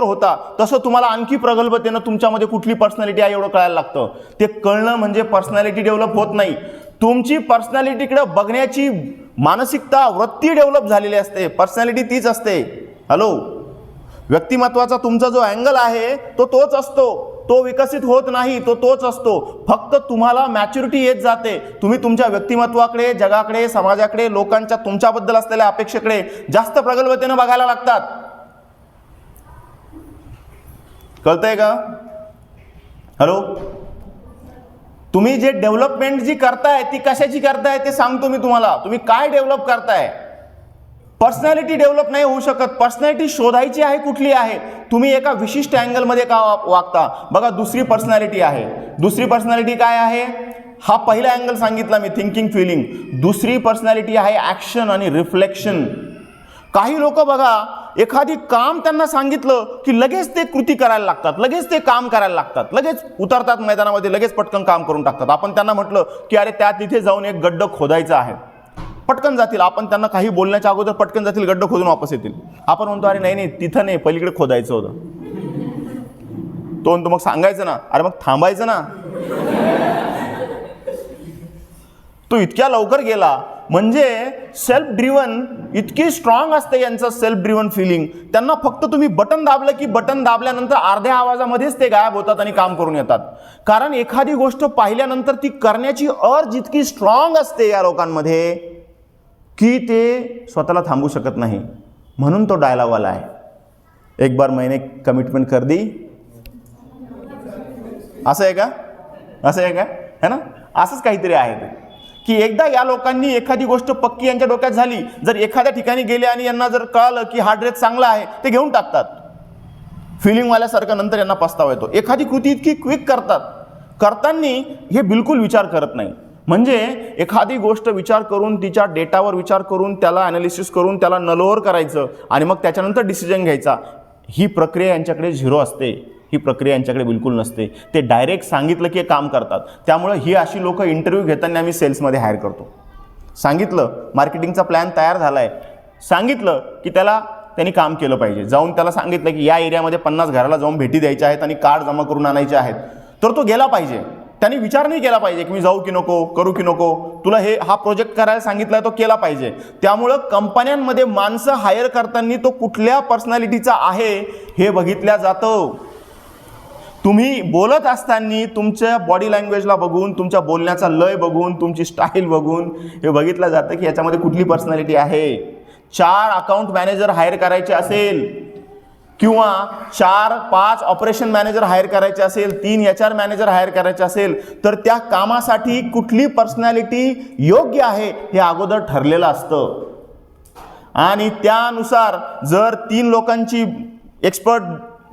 होता तसं तुम्हाला आणखी प्रगल्भतेनं तुमच्यामध्ये कुठली पर्सनॅलिटी आहे एवढं कळायला लागतं. ते कळणं म्हणजे पर्सनॅलिटी डेव्हलप होत नाही. तुमची पर्सनॅलिटीकडे बघण्याची मानसिकता वृत्ती डेव्हलप झालेली असते. पर्सनॅलिटी तीच असते. हॅलो, व्यक्तिमत्वाचा तुमचा जो अँगल आहे तो तोच असतो, तो विकसित होत नाही, तो तोच असतो. फक्त तुम्हाला मॅच्युरिटी येत जाते. तुम्ही तुमच्या व्यक्तिमत्वाकडे, जगाकडे, समाजाकडे, लोकांच्या तुमच्याबद्दल असलेल्या अपेक्षेकडे जास्त प्रगल्भतेनं बघायला लागतात. कळतंय का? हॅलो, तुम्ही जे डेव्हलपमेंट जी करताय ती कशाची करताय ते सांगतो मी तुम्हाला. तुम्ही काय डेव्हलप करताय? पर्सनॅलिटी डेव्हलप नाही होऊ शकत. पर्सनॅलिटी शोधायची आहे कुठली आहे. तुम्ही एका विशिष्ट अँगलमध्ये का वागता. बघा, दुसरी पर्सनॅलिटी आहे. दुसरी पर्सनॅलिटी काय आहे? हा पहिला अँगल सांगितला मी, थिंकिंग फिलिंग. दुसरी पर्सनॅलिटी आहे ॲक्शन आणि रिफ्लेक्शन. काही लोक बघा, एखादी काम त्यांना सांगितलं की लगेच ते कृती करायला लागतात, लगेच ते काम करायला लागतात, लगेच उतरतात मैदानामध्ये, लगेच पटकन काम करून टाकतात. आपण त्यांना म्हटलं की अरे त्या तिथे जाऊन एक गड्डं खोदायचं आहे, पटकन जातील. आपण त्यांना काही बोलण्याच्या अगोदर पटकन जातील, गड्डं खोदून वापस येतील. आपण म्हणतो अरे नाही नाही तिथं नाही, पलीकडे खोदायचं होतं. तो म्हणतो मग सांगायचं ना, अरे मग थांबायचं ना. तो इतक्या लवकर गेला. म्हणजे सेल्फ ड्रिव्हन इतकी स्ट्रॉंग असते यांचं सेल्फ ड्रिव्हन फिलिंग. त्यांना फक्त तुम्ही बटन दाबलं की बटन दाबल्यानंतर अर्ध्या आवाजामध्येच ते गायब होतात आणि काम करून येतात. कारण एखादी गोष्ट पाहिल्यानंतर ती करण्याची अर्ज इतकी स्ट्रॉंग असते या लोकांमध्ये की ते स्वतःला थांबू शकत नाही. म्हणून तो डायलॉगवाला आहे, एक बार मैंने कमिटमेंट कर दी. असं आहे का? असं आहे का? है ना? असंच काहीतरी आहे ते की एकदा या लोकांनी एखादी गोष्ट पक्की यांच्या डोक्यात झाली, जर एखाद्या ठिकाणी गेले आणि यांना जर कळलं की हा ड्रेस चांगला आहे, ते घेऊन टाकतात. फिलिंगवाल्यासारखं नंतर यांना पस्तावा येतो. एखादी कृती इतकी क्विक करतात, करताना हे बिलकुल विचार करत नाही. म्हणजे एखादी गोष्ट विचार करून, तिच्या डेटावर विचार करून, त्याला ॲनालिसिस करून, त्याला नलोवर करायचं आणि मग त्याच्यानंतर डिसिजन घ्यायचा. ही प्रक्रिया यांच्याकडे झिरो असते. ही प्रक्रिया यांच्याकडे बिलकुल नसते. ते डायरेक्ट सांगितलं की काम करतात. त्यामुळे ही अशी लोक इंटरव्ह्यू घेताना आम्ही सेल्समध्ये हायर करतो. सांगितलं, मार्केटिंगचा प्लॅन तयार झाला आहे, सांगितलं की त्यांनी काम केलं पाहिजे. जाऊन त्याला सांगितलं की या एरियामध्ये 50 घराला जाऊन भेटी द्यायच्या आहेत आणि कार्ड जमा करून आणायचे आहेत, तर तो गेला पाहिजे. त्यांनी विचार नाही केला पाहिजे की मी जाऊ की नको, करू की नको. तुला हा प्रोजेक्ट करायला सांगितला तो केला पाहिजे. त्यामुळं कंपन्यांमध्ये माणसं हायर करताना तो कुठल्या पर्सनॅलिटीचा आहे हे बघितल्या जातं. तुम्ही बोलत असताना तुमच्या बॉडी लँग्वेजला बघून, तुमच्या बोलण्याचा लय बघून, तुमची स्टाईल बघून हे बघितलं जातं की याच्यामध्ये कुठली पर्सनॅलिटी आहे. 4 अकाउंट मॅनेजर हायर करायचे असेल किंवा 4-5 ऑपरेशन मॅनेजर हायर करायचे असेल, 3 HR मॅनेजर हायर करायचे असेल, तर त्या कामासाठी कुठली पर्सनॅलिटी योग्य आहे हे अगोदर ठरलेलं असतं. आणि त्यानुसार जर 3 लोकांची एक्सपर्ट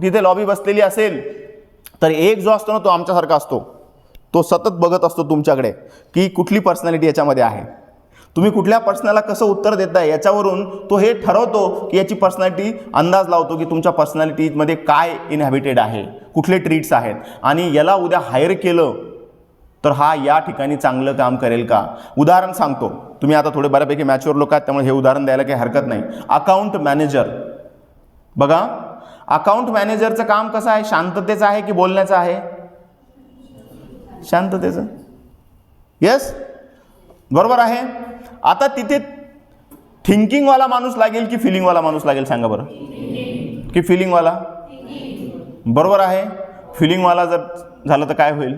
तिथे लॉबी बसलेली असेल तर एक जो असतो ना तो आमच्यासारखा असतो. तो सतत बघत असतो तुमच्याकडे की कुठली पर्सनॅलिटी याच्यामध्ये आहे. तुम्ही कुठल्या पर्सनला कसं उत्तर देताय याच्यावरून तो हे ठरवतो की याची पर्सनॅलिटी, अंदाज लावतो की तुमच्या पर्सनॅलिटीमध्ये काय इनहॅबिटेड आहे, कुठले ट्रीट्स आहेत आणि याला उद्या हायर केलं तर हा या ठिकाणी चांगलं काम करेल का. उदाहरण सांगतो. तुम्ही आता थोडे बऱ्यापैकी मॅच्युअर लोक आहेत त्यामुळे हे उदाहरण द्यायला काही हरकत नाही. अकाउंट मॅनेजर बघा, अकाउंट मॅनेजरचं काम कसं आहे? शांततेचं आहे की बोलण्याचं आहे? शांततेचं. येस, बरोबर आहे. आता तिथे थिंकिंगवाला माणूस लागेल की फिलिंगवाला माणूस लागेल? सांगा बरं. की फिलिंगवाला? बरोबर आहे. फिलिंगवाला जर झालं तर काय होईल?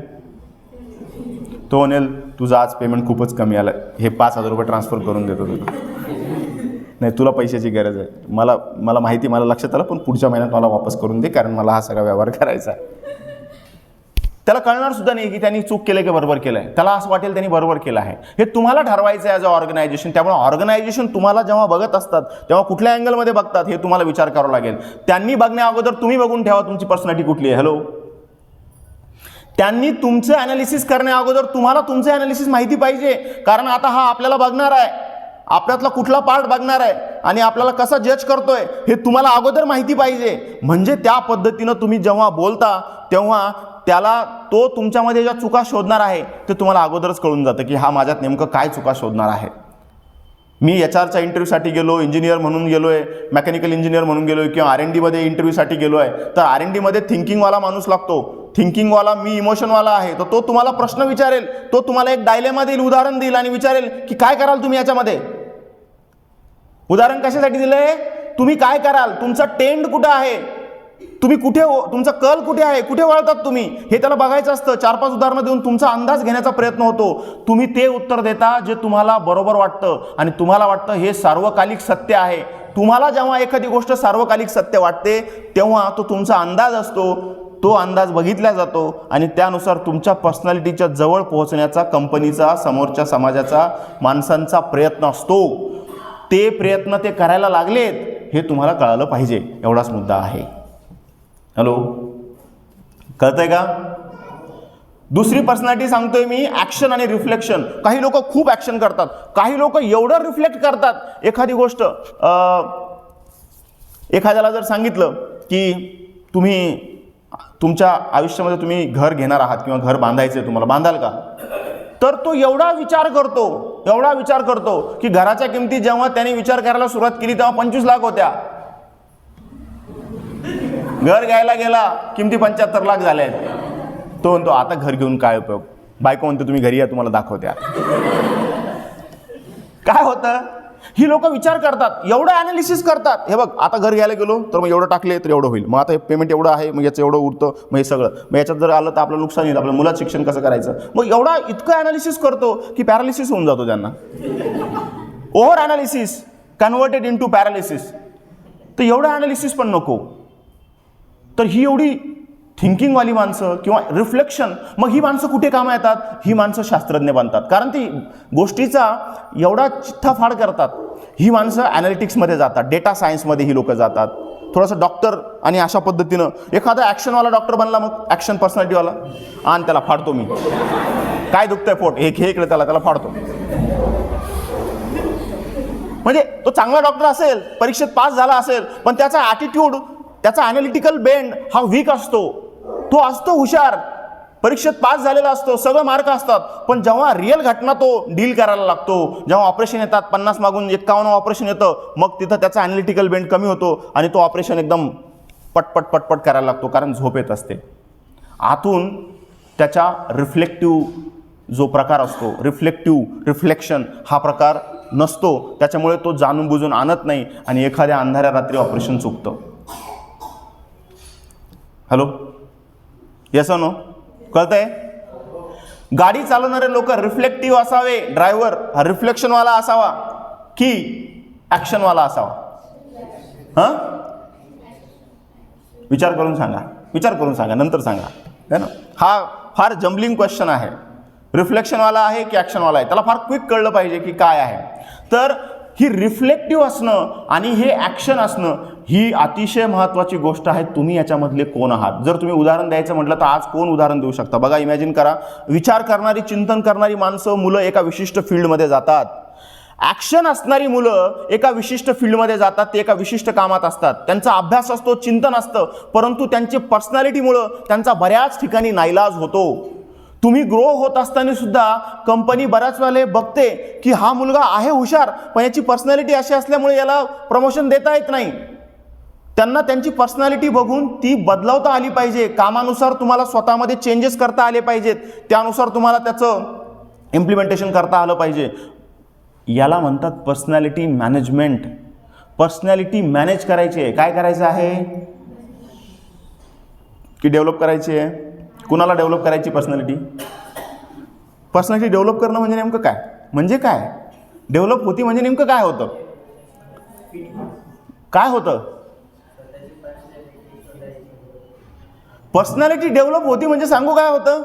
तो म्हणेल तुझं आज पेमेंट खूपच कमी आलं, हे 5,000 रुपये ट्रान्सफर करून देतो तुला. नाही, तुला पैशाची गरज आहे, मला माहिती, मला लक्षात आलं, पण पुढच्या महिन्यात मला वापस करून दे कारण मला हा सगळा व्यवहार करायचा आहे. त्याला कळणार सुद्धा नाही की त्यांनी चूक केलं की बरोबर केलं आहे. त्याला असं वाटेल त्यांनी बरोबर केलं आहे. हे तुम्हाला ठरवायचं आहे ॲज अ ऑर्गनायझेशन. त्यामुळे ऑर्गनायझेशन तुम्हाला जेव्हा बघत असतात तेव्हा कुठल्या अँगलमध्ये बघतात हे तुम्हाला विचार करावा लागेल. त्यांनी बघण्या अगोदर तुम्ही बघून ठेवा तुमची पर्सनॅलिटी कुठली आहे. हॅलो, त्यांनी तुमचं ॲनालिसिस करण्या अगोदर तुम्हाला तुमचं ॲनालिसिस माहिती पाहिजे. कारण आता हा आपल्याला बघणार आहे, आपल्यातला कुठला पार्ट बघणार आहे आणि आपल्याला कसा जज करतोय हे तुम्हाला अगोदर माहिती पाहिजे. म्हणजे त्या पद्धतीनं तुम्ही जेव्हा बोलता तेव्हा त्याला तो तुमच्यामध्ये ज्या चुका शोधणार आहे ते तुम्हाला अगोदरच कळून जातं की हा माझ्यात नेमकं काय चुका शोधणार आहे. मी HR च्या इंटरव्ह्यूसाठी गेलो, इंजिनियर म्हणून गेलो आहे, मेकॅनिकल इंजिनियर म्हणून गेलो आहे किंवा R&D मध्ये इंटरव्ह्यूसाठी गेलो आहे, तर R&D मध्ये थिंकिंगवाला माणूस लागतो. थिंकिंगवाला, मी इमोशनवाला आहे, तर तो तुम्हाला प्रश्न विचारेल, तो तुम्हाला एक डायलेमा देईल, उदाहरण देईल आणि विचारेल की काय कराल तुम्ही याच्यामध्ये. उदाहरण कशासाठी दिलंय, तुम्ही काय कराल, तुमचा टेंड कुठं आहे, तुम्ही कुठे, तुमचा कल कुठे आहे, कुठे वळतात तुम्ही, हे त्याला बघायचं असतं. 4-5 उदाहरणं देऊन तुमचा अंदाज घेण्याचा प्रयत्न होतो. तुम्ही ते उत्तर देता जे तुम्हाला बरोबर वाटतं आणि तुम्हाला वाटतं हे सार्वकालिक सत्य आहे. तुम्हाला जेव्हा एखादी गोष्ट सार्वकालिक सत्य वाटते तेव्हा तो तुमचा अंदाज असतो, तो अंदाज बघितला जातो आणि त्यानुसार तुमच्या पर्सनॅलिटीच्या जवळ पोहोचण्याचा कंपनीचा, समोरच्या समाजाचा, माणसांचा प्रयत्न असतो. ते प्रयत्न ते करायला लागलेत हे तुम्हाला कळालं पाहिजे, एवढाच मुद्दा आहे. हॅलो, कळतंय का? दुसरी पर्सनॅलिटी सांगतोय मी, ॲक्शन आणि रिफ्लेक्शन. काही लोक खूप ॲक्शन करतात, काही लोक एवढं रिफ्लेक्ट करतात. एखादी गोष्ट एखाद्याला जर सांगितलं की तुम्ही तुमच्या आयुष्यामध्ये तुम्ही घर घेणार आहात किंवा घर बांधायचं आहे तुम्हाला, बांधाल का, तर तो एवढा विचार करतो की घराच्या किमती जेव्हा त्याने विचार करायला सुरुवात केली तेव्हा 25 लाख होत्या. घर घ्यायला गेला, किमती 75 लाख झाल्या आहेत. तो म्हणतो आता घर घेऊन काय उपयोग, बायको म्हणते तुम्ही घरी या तुम्हाला दाखवत्या. काय होतं, ही लोक विचार करतात, एवढं ॲनालिसिस करतात. हे बघ आता घर घ्यायला गेलो तर मग एवढं टाकले तर एवढं होईल, मग आता हे पेमेंट एवढं आहे, मग याचं एवढं उरतं, मग हे सगळं, मग याच्यात जर आलं तर आपलं नुकसान येईल, आपल्या मुलाचं शिक्षण कसं करायचं. मग एवढा इतकं ॲनालिसिस करतो की पॅरालिसिस होऊन जातो त्यांना. Over analysis converted into paralysis. तर एवढं ॲनालिसिस पण नको. तर ही एवढी थिंकिंगवाली माणसं किंवा रिफ्लेक्शन, मग ही माणसं कुठे कामं येतात, ही माणसं शास्त्रज्ञ बनतात. कारण ती गोष्टीचा एवढा चिठ्ठाफाड करतात. ही माणसं ॲनालिटिक्समध्ये जातात, डेटा सायन्समध्ये ही लोकं जातात. थोडंसं डॉक्टर आणि अशा पद्धतीनं एखादा ॲक्शनवाला डॉक्टर बनला, मग ॲक्शन पर्सनॅलिटीवाला, आणि त्याला फाडतो मी, काय दुखतंय पोट, हे इकडे त्याला फाडतो. म्हणजे तो चांगला डॉक्टर असेल, परीक्षेत पास झाला असेल, पण त्याचा ॲटिट्यूड, त्याचा ॲनालिटिकल बेंड हा वीक असतो. तो असतो हुशार, परीक्षेत पास झालेला असतो, सगळं मार्क असतात, पण जेव्हा रिअल घटना तो डील करायला लागतो, जेव्हा ऑपरेशन येतात, 50 मागून 51 ऑपरेशन येतं, मग तिथं त्याचा ॲनालिटिकल बेंड कमी होतो आणि तो ऑपरेशन एकदम पटपट करायला लागतो, कारण झोप येत असते. आतून त्याच्या रिफ्लेक्टिव्ह जो प्रकार असतो, रिफ्लेक्शन हा प्रकार नसतो. त्याच्यामुळे तो जाणून बुजून आणत नाही आणि एखाद्या अंधाऱ्या रात्री ऑपरेशन चुकतं. हॅलो, येस नो, कळतंय? गाडी चालवणारे लोक रिफ्लेक्टिव्ह असावे, ड्रायव्हर हा रिफ्लेक्शनवाला असावा की ॲक्शनवाला असावा? हां, विचार करून सांगा, नंतर सांगा, है ना. हा फार जम्बलिंग क्वेश्चन आहे. रिफ्लेक्शनवाला आहे की ॲक्शनवाला आहे, त्याला फार क्विक कळलं पाहिजे की काय आहे. तर ही रिफ्लेक्टिव्ह असणं आणि हे ॲक्शन असणं ही अतिशय महत्त्वाची गोष्ट आहे. तुम्ही याच्यामधले कोण आहात? जर तुम्ही उदाहरण द्यायचं म्हटलं तर आज कोण उदाहरण देऊ शकता? बघा, इमॅजिन करा, विचार करणारी, चिंतन करणारी माणसं, मुलं एका विशिष्ट फील्डमध्ये जातात. ॲक्शन असणारी मुलं एका विशिष्ट फील्डमध्ये जातात, ते एका विशिष्ट कामात असतात, त्यांचा अभ्यास असतो, चिंतन असतं, परंतु त्यांची पर्सनॅलिटीमुळं त्यांचा बऱ्याच ठिकाणी नाईलाज होतो. तुम्ही ग्रो होत असताना सुद्धा कंपनी बऱ्याच वेळेला बघते की हा मुलगा आहे हुशार, पण याची पर्सनॅलिटी अशी असल्यामुळे याला प्रमोशन देता येत नाही. त्यांना त्यांची पर्सनॅलिटी बघून ती बदलवता आली पाहिजे. कामानुसार तुम्हाला स्वतःमध्ये चेंजेस करता आले पाहिजेत, त्यानुसार तुम्हाला त्याचं इम्प्लिमेंटेशन करता आलं पाहिजे. याला म्हणतात पर्सनॅलिटी मॅनेजमेंट. पर्सनॅलिटी मॅनेज करायची आहे. काय करायचं आहे की डेव्हलप करायची आहे? कुणाला डेव्हलप करायची पर्सनॅलिटी? पर्सनॅलिटी डेव्हलप करणं म्हणजे नेमकं काय? म्हणजे काय डेव्हलप होती म्हणजे नेमकं काय होतं? पर्सनॅलिटी डेव्हलप होती म्हणजे सांगू काय होतं,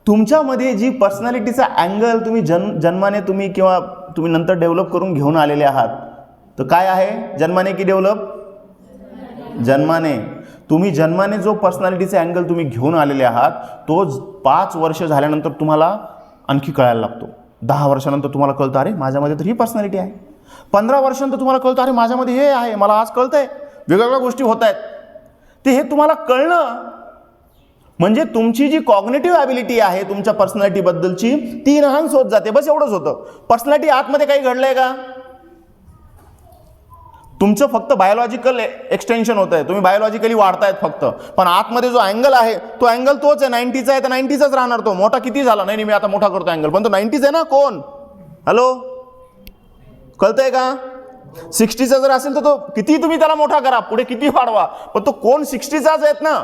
तुमच्यामध्ये जी पर्सनॅलिटीचा अँगल तुम्ही जन्माने तुम्ही किंवा तुम्ही नंतर डेव्हलप करून घेऊन आलेले आहात, तर काय आहे जन्माने की डेव्हलप? जन्माने. तुम्ही जन्माने जो पर्सनॅलिटीचा अँगल तुम्ही घेऊन आलेले आहात तो 5 वर्ष झाल्यानंतर तुम्हाला आणखी कळायला लागतो. 10 वर्षानंतर तुम्हाला कळतं अरे माझ्यामध्ये तर ही पर्सनॅलिटी आहे. 15 वर्षानंतर तुम्हाला कळतं अरे माझ्यामध्ये हे आहे, मला आज कळतंय वेगवेगळ्या गोष्टी होत आहेत. ते हे तुम्हाला कळणं म्हणजे तुमची जी कॉग्निटिव्ह ॲबिलिटी आहे तुमच्या पर्सनॅलिटीबद्दलची ती एन्हान्स होत जाते. बस एवढंच होतं. पर्सनॅलिटी आतमध्ये काही घडलंय का? तुमचं फक्त बायोलॉजिकल एक्सटेन्शन होत आहे, तुम्ही बायोलॉजिकली वाढतायत फक्त, पण आतमध्ये जो अँगल आहे तो अँगल तोच आहे. 90चा आहे तर 90चाच राहणार. तो मोठा किती झाला, नाही मी आता मोठा करतो अँगल, पण तो 90च आहे ना. कोण? हॅलो, कळतंय का? 60चा जर असेल तर तो किती तुम्ही त्याला मोठा करा, पुढे किती वाढवा, पण तो कोण 60चाच आहेत ना.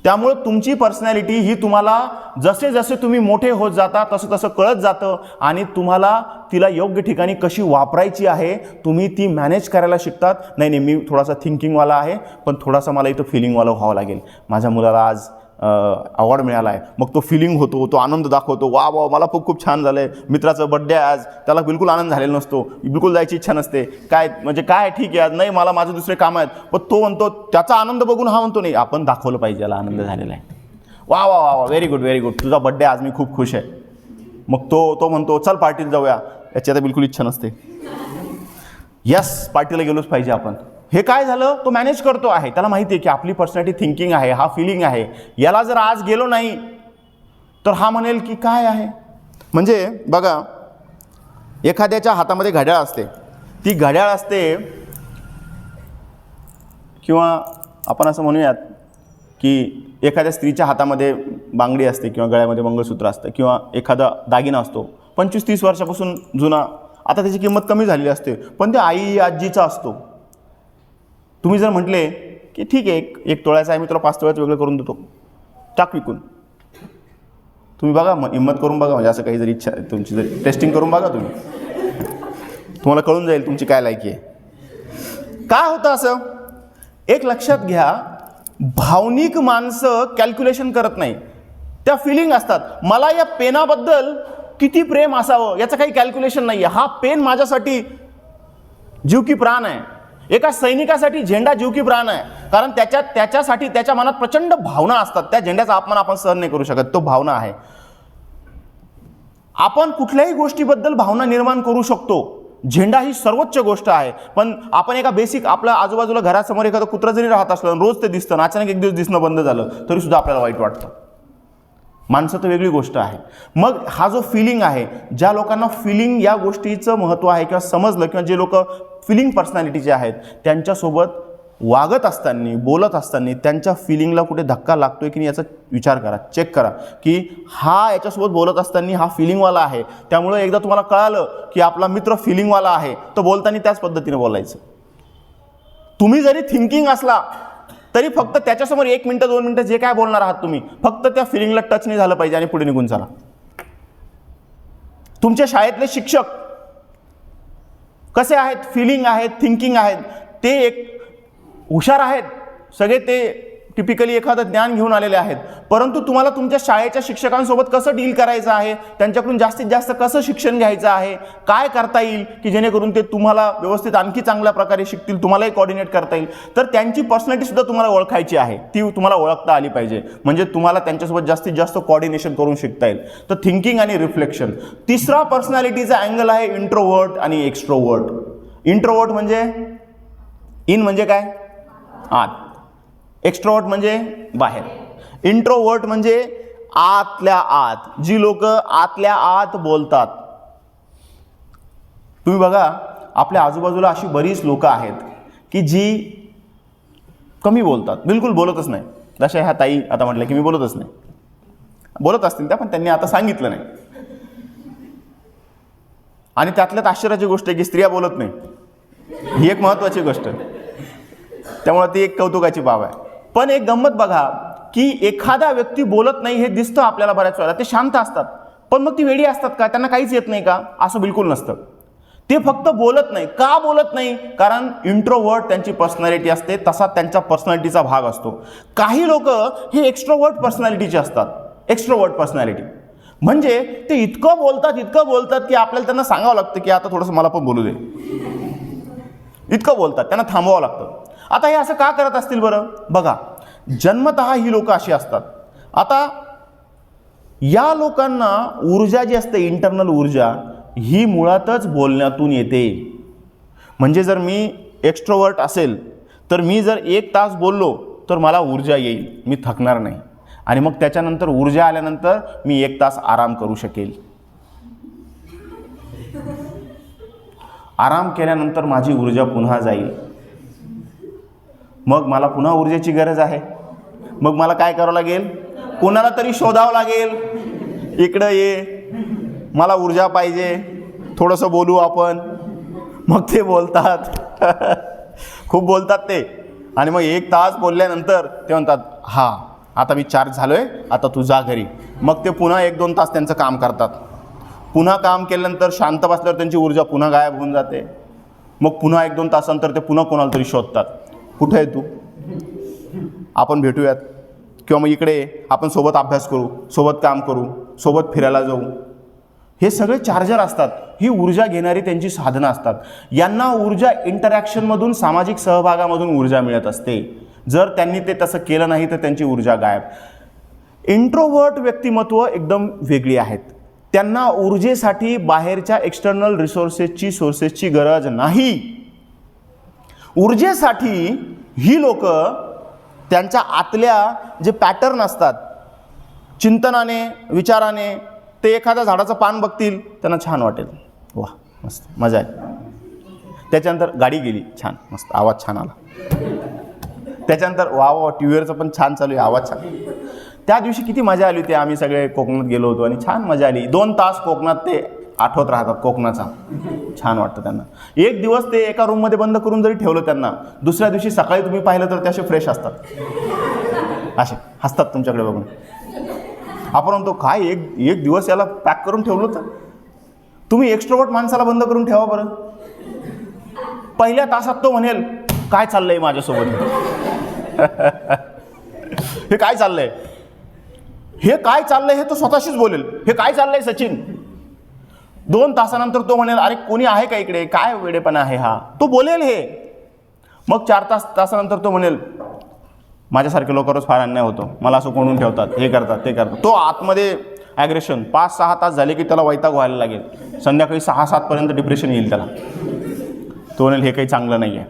त्यामुळे तुमची पर्सनॅलिटी ही तुम्हाला जसे जसे तुम्ही मोठे होत जाता तसं तसं कळत जातं आणि तुम्हाला तिला योग्य ठिकाणी कशी वापरायची आहे तुम्ही ती मॅनेज करायला शिकतात. नाही मी थोडासा थिंकिंगवाला आहे, पण थोडासा मला इथं फिलिंगवाला व्हावं लागेल. माझ्या मुलाला आज अवॉर्ड मिळाला आहे, मग तो फिलिंग होतो, तो आनंद दाखवतो, वा वा मला खूप छान झालं आहे. मित्राचं बड्डे आहे आज, त्याला बिलकुल आनंद झालेला नसतो, बिलकुल जायची इच्छा नसते. काय म्हणजे काय ठीक आहे आज नाही मला माझे दुसरे कामं आहेत, पण तो म्हणतो त्याचा आनंद बघून हा म्हणतो नाही आपण दाखवलं पाहिजे याला आनंद झालेला आहे. वा वा वा वा व्हेरी गुड तुझा बड्डे आज मी खूप खुश आहे. मग तो म्हणतो चल पार्टीला जाऊया, याची आता बिलकुल इच्छा नसते. यस पार्टीला गेलोच पाहिजे आपण. हे काय झालं, तो मॅनेज करतो आहे, त्याला माहिती आहे की आपली पर्सनॅलिटी थिंकिंग आहे, हा फिलिंग आहे. याला जर आज गेलो नाही तर हा म्हणेल की काय आहे. म्हणजे बघा एखाद्याच्या हातामध्ये घड्याळ असते, ती घड्याळ असते किंवा आपण असं म्हणूयात की एखाद्या स्त्रीच्या हातामध्ये बांगडी असते किंवा गळ्यामध्ये मंगळसूत्र असतं किंवा एखादा दागिना असतो 25-30 वर्षापासून जुना, आता त्याची किंमत कमी झालेली असते, पण ते आई आजीचा असतो. तुम्ही जर म्हटले की ठीक आहे एक तोळ्याचा आहे मी तुला 5 तोळ्याचं वेगळं करून देतो, टाक विकून, तुम्ही बघा हिंमत करून बघा, म्हणजे असं काही जरी इच्छा तुमची जरी टेस्टिंग करून बघा तुम्ही, तुम्हाला कळून जाईल तुमची काय लायकी आहे. काय होतं असं, एक लक्षात घ्या, भावनिक माणसं कॅल्क्युलेशन करत नाही, त्या फिलिंग असतात. मला या पेनाबद्दल किती प्रेम असावं याचं काही कॅल्क्युलेशन नाही आहे. हा पेन माझ्यासाठी जीव की प्राण आहे. एका सैनिकासाठी झेंडा जीव की प्राण आहे, कारण त्याच्यासाठी त्याच्या मनात प्रचंड भावना असतात. त्या झेंड्याचा अपमान आपण सहन नाही करू शकत, तो भावना आहे. आपण कुठल्याही गोष्टीबद्दल भावना निर्माण करू शकतो. झेंडा ही सर्वोच्च गोष्ट आहे, पण आपण एका बेसिक आपल्या आजूबाजूला घरासमोर एखादं कुत्रा जरी राहत असलं रोज ते दिसतं, अचानक एक दिवस दिसणं बंद झालं तरी सुद्धा आपल्याला वाईट वाटतं. माणसं तर वेगळी गोष्ट आहे. मग हा जो फिलिंग आहे, ज्या लोकांना फिलिंग या गोष्टीचं महत्त्व आहे किंवा समजलं, किंवा जे लोक फिलिंग पर्सनॅलिटीचे आहेत त्यांच्यासोबत वागत असताना बोलत असताना त्यांच्या फिलिंगला कुठे धक्का लागतोय की नाही याचा विचार करा, चेक करा की हा याच्यासोबत बोलत असताना हा फिलिंगवाला आहे. त्यामुळे एकदा तुम्हाला कळालं की आपला मित्र फिलिंगवाला आहे तर बोलताना त्याच पद्धतीने बोलायचं. तुम्ही जरी थिंकिंग असला तरी फक्त त्याच्यासमोर 1 मिनिटं 2 मिनिटं जे काय बोलणार आहात तुम्ही फक्त त्या फिलिंगला टच नाही झालं पाहिजे आणि पुढे निघून चला. तुमच्या शाळेतले शिक्षक कसे आहेत, फिलिंग आहेत, थिंकिंग आहेत, ते एक हुशार आहेत सगळे, ते टिपिकली एखादं ज्ञान घेऊन आलेले आहेत, परंतु तुम्हाला तुमच्या शाळेच्या शिक्षकांसोबत कसं डील करायचं आहे, त्यांच्याकडून जास्तीत जास्त कसं शिक्षण घ्यायचं आहे, काय करता येईल की जेणेकरून ते तुम्हाला व्यवस्थित आणखी चांगल्या प्रकारे शिकतील, तुम्हालाही कोऑर्डिनेट करता येईल. तर त्यांची पर्सनॅलिटीसुद्धा तुम्हाला ओळखायची आहे, ती तुम्हाला ओळखता आली पाहिजे, म्हणजे तुम्हाला त्यांच्यासोबत जास्तीत जास्त कोऑर्डिनेशन करून शिकता येईल. तर थिंकिंग आणि रिफ्लेक्शन. तिसरा पर्सनॅलिटीचा अँगल आहे इंट्रोवर्ट आणि एक्स्ट्रोवर्ट. इंट्रोवर्ट म्हणजे इन म्हणजे काय, आत. एक्स्ट्रोवर्ट म्हणजे बाहेर. इंट्रोवर्ट म्हणजे आतल्या आत, जी लोक आतल्या आत बोलतात. तुम्ही बघा आपल्या आजूबाजूला अशी बरीच लोक आहेत की जी कमी बोलतात, बिलकुल बोलतच नाही. जशा ह्या ताई आता म्हटलं की मी बोलतच नाही, बोलत असतील त्या पण त्यांनी आता सांगितलं नाही. आणि त्यातल्यात आश्चर्याची गोष्ट आहे की स्त्रिया बोलत नाही, ही एक महत्त्वाची गोष्ट आहे. त्यामुळे ती एक कौतुकाची बाब आहे. पण एक गंमत बघा की एखादा व्यक्ती बोलत नाही हे दिसतं आपल्याला बऱ्याच वेळेला, ते शांत असतात, पण मग ती वेडी असतात का, त्यांना काहीच येत नाही का, असं बिलकुल नसतं. ते फक्त बोलत नाही. का बोलत नाही? कारण इंट्रोवर्ट त्यांची पर्सनॅलिटी असते, तसा त्यांच्या पर्सनॅलिटीचा भाग असतो. काही लोक हे एक्स्ट्रोवर्ट पर्सनॅलिटीचे असतात. एक्स्ट्रोवर्ट पर्सनॅलिटी म्हणजे ते इतकं बोलतात की आपल्याला त्यांना सांगावं लागतं की आता थोडंसं मला पण बोलू दे. इतकं बोलतात, त्यांना थांबवावं लागतं. आता हे असं का करत असतील बरं? बघा, जन्मतः ही लोक अशी असतात. आता या लोकांना ऊर्जा जी असते, इंटरनल ऊर्जा, ही मुळातच बोलण्यातून येते. म्हणजे जर मी एक्स्ट्रोवर्ट असेल तर मी जर 1 तास बोललो तर मला ऊर्जा येईल, मी थकणार नाही. आणि मग त्याच्यानंतर ऊर्जा आल्यानंतर मी 1 तास आराम करू शकेल. आराम केल्यानंतर माझी ऊर्जा पुन्हा जाईल. मग मला पुन्हा ऊर्जेची गरज आहे. मग मला काय करावं लागेल? कोणाला तरी शोधावं लागेल, इकडं ये, मला ऊर्जा पाहिजे, थोडंसं बोलू आपण. मग ते बोलतात खूप बोलतात ते. आणि मग 1 तास बोलल्यानंतर ते म्हणतात, हां आता मी चार्ज झालो आहे, आता तू जा घरी. मग ते पुन्हा 1-2 तास त्यांचं काम करतात. पुन्हा काम केल्यानंतर शांत बसल्यावर त्यांची ऊर्जा पुन्हा गायब होऊन जाते. मग पुन्हा 1-2 तासानंतर ते पुन्हा कोणाला तरी शोधतात, कुठे आहे तू, आपण भेटूयात, किंवा मग इकडे आपण सोबत अभ्यास करू, सोबत काम करू, सोबत फिरायला जाऊ. हे सगळे चार्जर असतात. ही ऊर्जा घेणारी त्यांची साधनं असतात. यांना ऊर्जा इंटरॅक्शनमधून, सामाजिक सहभागामधून ऊर्जा मिळत असते. जर त्यांनी ते तसं केलं नाही तर त्यांची ऊर्जा गायब. इंट्रोवर्ट व्यक्तिमत्व एकदम वेगळी आहेत. त्यांना ऊर्जेसाठी बाहेरच्या एक्सटर्नल सोर्सेसची गरज नाही. ऊर्जेसाठी ही लोक त्यांच्या आतल्या जे पॅटर्न असतात, चिंतनाने, विचाराने, ते एखाद्या झाडाचं पान बघतील, त्यांना छान वाटेल, वा मस्त मजा आहे. त्याच्यानंतर गाडी गेली, छान मस्त आवाज छान आला. त्याच्यानंतर वा वा टी व्हीवरचं पण छान चालू आहे, आवाज छान. त्या दिवशी किती मजा आली होती. आम्ही सगळे कोकणात गेलो होतो आणि छान मजा आली. 2 तास कोकणात ते आठवत राहतात कोकणाचा, छान वाटतं त्यांना. 1 दिवस ते एका रूममध्ये बंद करून जरी ठेवलं त्यांना, दुसऱ्या दिवशी सकाळी तुम्ही पाहिलं तर ते असे फ्रेश असतात, असे हसतात तुमच्याकडे बघून. आपण म्हणतो काय एक दिवस याला पॅक करून ठेवलं तर. तुम्ही एक्स्ट्रोवर्ट माणसाला बंद करून ठेवा बरं. पहिल्या तासात तो म्हणेल काय चाललंय माझ्यासोबत, हे काय चाललंय, हे काय चाललंय, हे तो स्वतःशीच बोलेल, हे काय चाललंय सचिन. 2 तासानंतर तो म्हणेल अरे कोणी आहे का इकडे, काय वेडेपणा आहे हा, तो बोलेल हे. मग 4 तासानंतर तो म्हणेल माझ्यासारखे लोकांवरच फार अन्याय होतो, मला असं कोणून ठेवतात, हे करतात ते करतात. तो आतमध्ये ॲग्रेशन. 5-6 तास झाले की त्याला वैताग व्हायला लागेल. संध्याकाळी 6-7 पर्यंत डिप्रेशन येईल त्याला. तो म्हणेल हे काही चांगलं नाही आहे,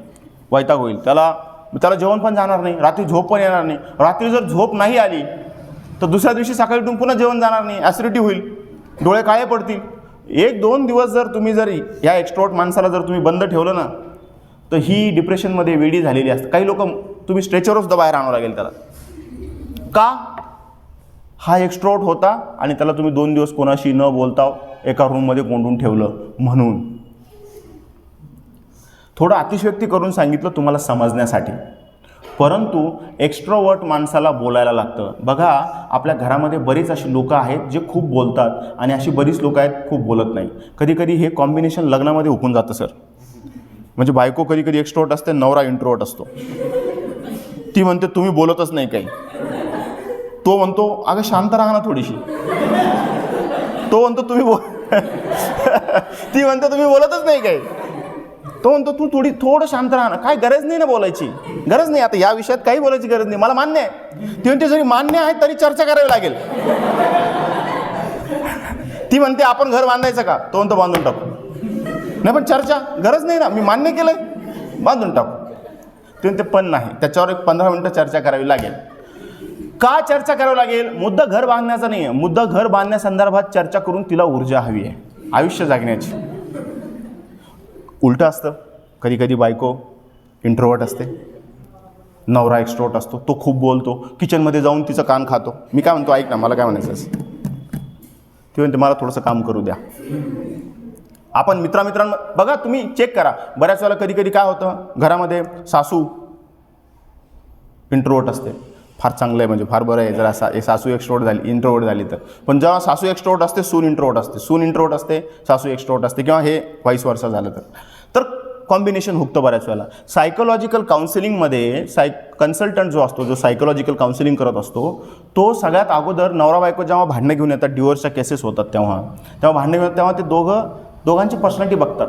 वैताग होईल त्याला जेवण पण जाणार नाही, रात्री झोप पण येणार नाही. रात्री जर झोप नाही आली तर दुसऱ्या दिवशी सकाळी उठून पुन्हा जेवण जाणार नाही, ॲसिडिटी होईल, डोळे काळे पडतील. 1-2 दिवस जर तुम्ही या एक्स्ट्रोवर्ट माणसाला जर तुम्ही बंद ठेवलं ना, तर ही डिप्रेशनमध्ये वेडी झालेली असते. काही लोक तुम्ही स्ट्रेचरवर सुद्धा बाहेर आणावं लागेल त्याला. का? हा एक्स्ट्रोवर्ट होता आणि त्याला तुम्ही 2 दिवस कोणाशी न बोलता एका रूममध्ये कोंडून ठेवलं म्हणून. थोडं अतिशयोक्ती करून सांगितलं तुम्हाला समजण्यासाठी, परंतु एक्स्ट्रोवर्ट माणसाला बोलायला लागतं. बघा, आपल्या घरामध्ये बरीच अशी लोक आहेत जे खूप बोलतात आणि अशी बरीच लोक आहेत खूप बोलत नाही. कधी कधी हे कॉम्बिनेशन लग्नामध्ये हुकून जातं सर. म्हणजे बायको कधी कधी एक्स्ट्रोवर्ट असते, नवरा इंट्रोवर्ट असतो. ती म्हणते तुम्ही बोलतच नाही काही, तो म्हणतो अगं शांत राहा ना थोडीशी. तो म्हणतो ती म्हणते तुम्ही बोलतच नाही काही. तो म्हणतो तू थोडं शांत राहा ना, काय गरज नाही ना बोलायची, गरज नाही, आता या विषयात काही बोलायची गरज नाही, मला मान्य आहे. ती म्हणते जरी मान्य आहे तरी चर्चा करावी लागेल. ती म्हणते आपण घर बांधायचं का, तो म्हणतो बांधून टाकू. नाही पण चर्चा गरज नाही ना, मी मान्य केलंय, बांधून टाकू. ती म्हणते पण नाही, त्याच्यावर 15 मिनिटं चर्चा करावी लागेल. का चर्चा करावी लागेल? मुद्दा घर बांधण्याचा नाही आहे, मुद्दा घर बांधण्यासंदर्भात चर्चा करून तिला ऊर्जा हवी आहे आयुष्य जगण्याची. उलटं असतं, कधी कधी बायको इंट्रोवर्ट असते, नवरा एक्स्ट्रोवर्ट असतो, तो खूप बोलतो, किचनमध्ये जाऊन तिचं कान खातो. मी काय म्हणतो ऐक ना, मला काय म्हणायचं असं. ती म्हणते मला थोडंसं काम करू द्या. आपण मित्रांमध्ये बघा, तुम्ही चेक करा, बऱ्याच वेळेला कधी कधी काय होतं, घरामध्ये सासू इंट्रोवर्ट असते, फार चांगलं आहे, म्हणजे फार बरं आहे जर असा सासू एक्स्ट्रोवर्ट झाली, इंट्रोवर्ट झाली तर. पण जेव्हा सासू एक्स्ट्रोवर्ट असते, सून इंट्रोवर्ट असते, सून इंट्रोवर्ट असते, सासू एक्स्ट्रोवर्ट असते, किंवा हे व्हाईस वर्सा झालं तर कॉम्बिनेशन हुकतं बऱ्याच वेळेला. सायकोलॉजिकल काउन्सिलिंगमध्ये कन्सल्टंट जो असतो, जो सायकोलॉजिकल काउन्सिलिंग करत असतो, तो सगळ्यात अगोदर नवरा बायको जेव्हा भांडणं घेऊन येतात, डिवोर्सच्या केसेस होतात तेव्हा भांडणं घेऊन तेव्हा ते दोघांची पर्सनॅलिटी बघतात.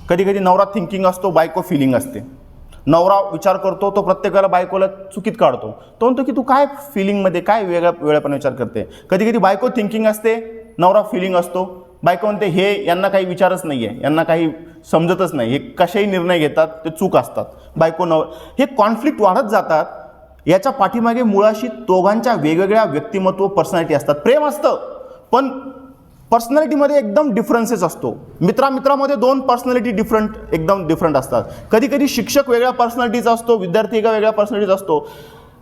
कधी कधी नवरा थिंकिंग असतो, बायको फिलिंग असते. नवरा विचार करतो, तो प्रत्येक वेळेला बायकोला चुकीत काढतो. तो म्हणतो की तू काय फिलिंगमध्ये काय वेगळ्यापणे विचार करते. कधी कधी बायको थिंकिंग असते, नवरा फिलिंग असतो. बायको म्हणते हे यांना काही विचारच नाही आहे, यांना काही समजतच नाही, हे कशाही निर्णय घेतात ते चूक असतात. हे कॉन्फ्लिक्ट वाढत जातात. याच्या पाठीमागे मुळाशी दोघांच्या वेगवेगळ्या व्यक्तिमत्व पर्सनॅलिटी असतात. प्रेम असतं पण पर्सनॅलिटीमध्ये एकदम डिफरन्सेस असतो. मित्रामध्ये दोन पर्सनॅलिटी एकदम डिफरंट असतात. कधी कधी शिक्षक वेगळ्या पर्सनॅलिटीचा असतो, विद्यार्थी एका वेगळ्या पर्सनॅलिटीचा असतो.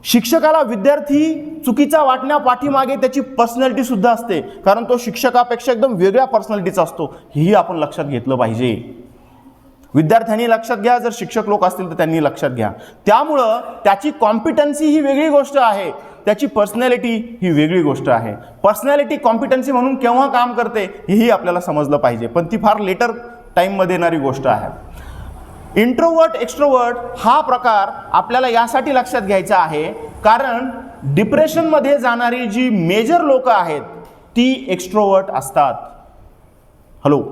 शिक्षकाला विद्यार्थी चुकीचा वाटण्यापाठीमागे त्याची पर्सनॅलिटी सुद्धा असते, कारण तो शिक्षकापेक्षा एकदम वेगळ्या पर्सनॅलिटीचा असतो. हेही आपण लक्षात घेतलं पाहिजे. विद्यार्थ्यांनी लक्षात घ्या, जर शिक्षक लोक असतील तर त्यांनी लक्षात घ्या. त्यामुळं त्याची कॉम्पिटन्सी ही वेगळी गोष्ट आहे, त्याची पर्सनॅलिटी ही वेगळी गोष्ट आहे. पर्सनॅलिटी कॉम्पिटन्सी म्हणून केव्हा काम करते हेही आपल्याला समजलं पाहिजे, पण ती फार लेटर टाईममध्ये येणारी गोष्ट आहे. इंट्रोवर्ट एक्स्ट्रोवर्ट हा प्रकार आपल्याला यासाठी लक्षात घ्यायचा आहे, कारण डिप्रेशनमध्ये जाणारी जी मेजर लोक आहेत ती एक्स्ट्रोवर्ट असतात. हॅलो,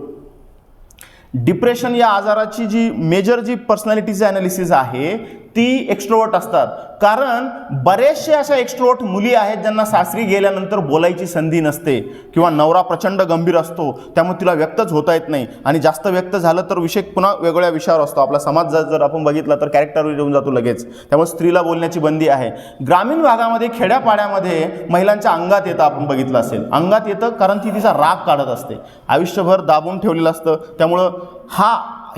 डिप्रेशन या आजाराची जी मेजर पर्सनॅलिटीचं ॲनालिसिस आहे ती एक्स्ट्रोवर्ट असतात. कारण बरेचसे अशा एक्स्ट्रोवर्ट मुली आहेत ज्यांना सासरी गेल्यानंतर बोलायची संधी नसते, किंवा नवरा प्रचंड गंभीर असतो त्यामुळे तिला व्यक्तच होता येत नाही, आणि जास्त व्यक्त झालं तर विषय पुन्हा वेगळ्या विषयावर असतो. आपला समाज जर आपण बघितला तर कॅरेक्टरवर येऊन जातो लगेच. त्यामुळे स्त्रीला बोलण्याची बंदी आहे. ग्रामीण भागामध्ये, खेड्यापाड्यामध्ये महिलांच्या अंगात येतं, आपण बघितलं असेल. अंगात येतं कारण ती तिचा राग काढत असते, आयुष्यभर दाबून ठेवलेलं असतं. त्यामुळं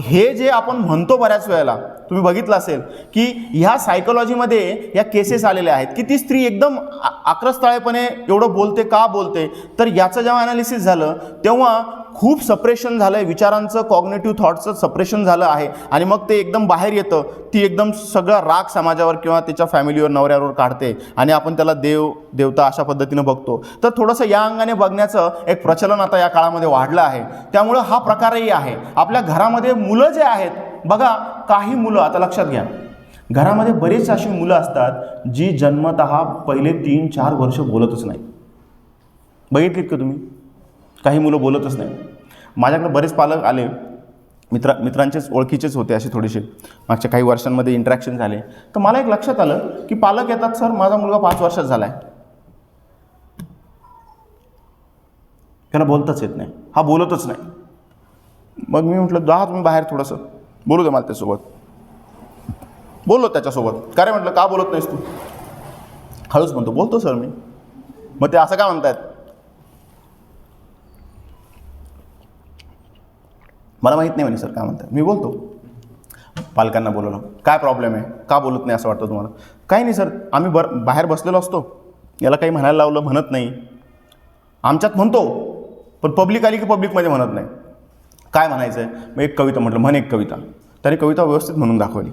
हे जे आपण म्हणतो बऱ्याच वेळेला तुम्ही बघितलं असेल की ह्या सायकोलॉजीमध्ये या केसेस आलेल्या आहेत की ती स्त्री एकदम आक्रस्ताळेपणे एवढं बोलते, का बोलते. तर याचं जेव्हा ॲनालिसिस झालं तेव्हा खूप सप्रेशन झालं आहे, विचारांचं, कॉग्नेटिव्ह थॉट्सचं सप्रेशन झालं आहे, आणि मग ते एकदम बाहेर येतं. ती एकदम सगळा राग समाजावर किंवा त्याच्या फॅमिलीवर, नवऱ्यावर काढते, आणि आपण त्याला देवता अशा पद्धतीनं बघतो. तर थोडंसं या अंगाने बघण्याचं एक प्रचलन आता या काळामध्ये वाढलं आहे. त्यामुळं हा प्रकारही आहे. आपल्या घरामध्ये मुलं जे आहेत बघा, काही मुलं, आता लक्षात घ्या, घरामध्ये बरेच अशी मुलं असतात जी जन्मतः पहिले 3-4 वर्ष बोलतच नाही. बघितलीत का तुम्ही? काही मुलं बोलतच नाही. माझ्याकडे बरेच पालक आले, मित्रांचेच ओळखीचेच होते असे थोडेसे, मागच्या काही वर्षांमध्ये इंटरॅक्शन झाले. तर मला एक लक्षात आलं की पालक येतात, सर माझा मुलगा 5 वर्षाचा झाला आहे, त्यांना बोलताच येत नाही, हा बोलतच नाही. मग मी म्हटलं जा तुम्ही बाहेर, थोडंसं बोलू दे मला त्याच्यासोबत. बोललो त्याच्यासोबत. का रे म्हटलं, का बोलत नाहीस तू? हळूच म्हणतो, बोलतो सर मी. मग ते असं का म्हणतायत? मला माहीत नाही म्हणे सर काय म्हणतात. मी बोलतो, पालकांना बोलवलं, काय प्रॉब्लेम आहे, का बोलत नाही असं वाटतं तुम्हाला? काही नाही सर, आम्ही बाहेर बसलेलो असतो, याला काही म्हणायला लावलं म्हणत नाही, आमच्यात म्हणतो पण पब्लिक आली की पब्लिकमध्ये म्हणत नाही. काय म्हणायचं आहे? मग एक कविता म्हटलं, म्हण एक कविता. त्याने कविता व्यवस्थित म्हणून दाखवली.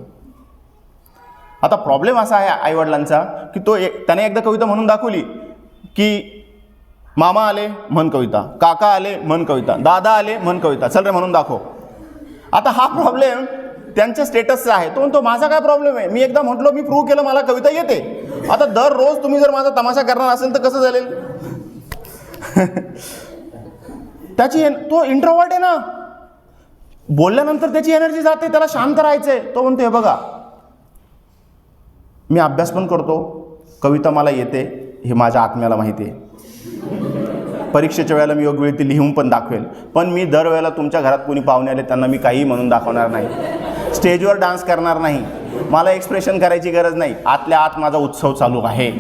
आता प्रॉब्लेम असा आहे आईवडिलांचा की त्याने एकदा कविता म्हणून दाखवली की मामा आले म्हण कविता, काका आले म्हण कविता, दादा आले म्हण कविता, चल रे म्हणून दाखव. आता हा प्रॉब्लेम त्यांच्या स्टेटसचा आहे. तो म्हणतो माझा काय प्रॉब्लेम आहे, मी एकदा म्हटलो, मी प्रूव्ह केलं, मला कविता येते. आता दररोज तुम्ही जर माझा तमाशा करणार असेल तर कसं चालेल? तो इंट्रोवर्ट आहे ना, बोलल्यानंतर त्याची एनर्जी जाते, त्याला शांत राहायचंय. तो म्हणतो हे बघा, मी अभ्यास पण करतो, कविता मला येते, हे माझ्या आत्म्याला माहिती आहे. परीक्षेच्या वेळेला मी योग्य वेळी ती लिहून पण दाखवेल, पण मी दरवेळेला तुमच्या घरात कोणी पाहुणे आले त्यांना मी काही म्हणून दाखवणार नाही, स्टेजवर डान्स करणार नाही, मला एक्सप्रेशन करायची गरज नाही, आतल्या आत माझा उत्सव चालू आहे,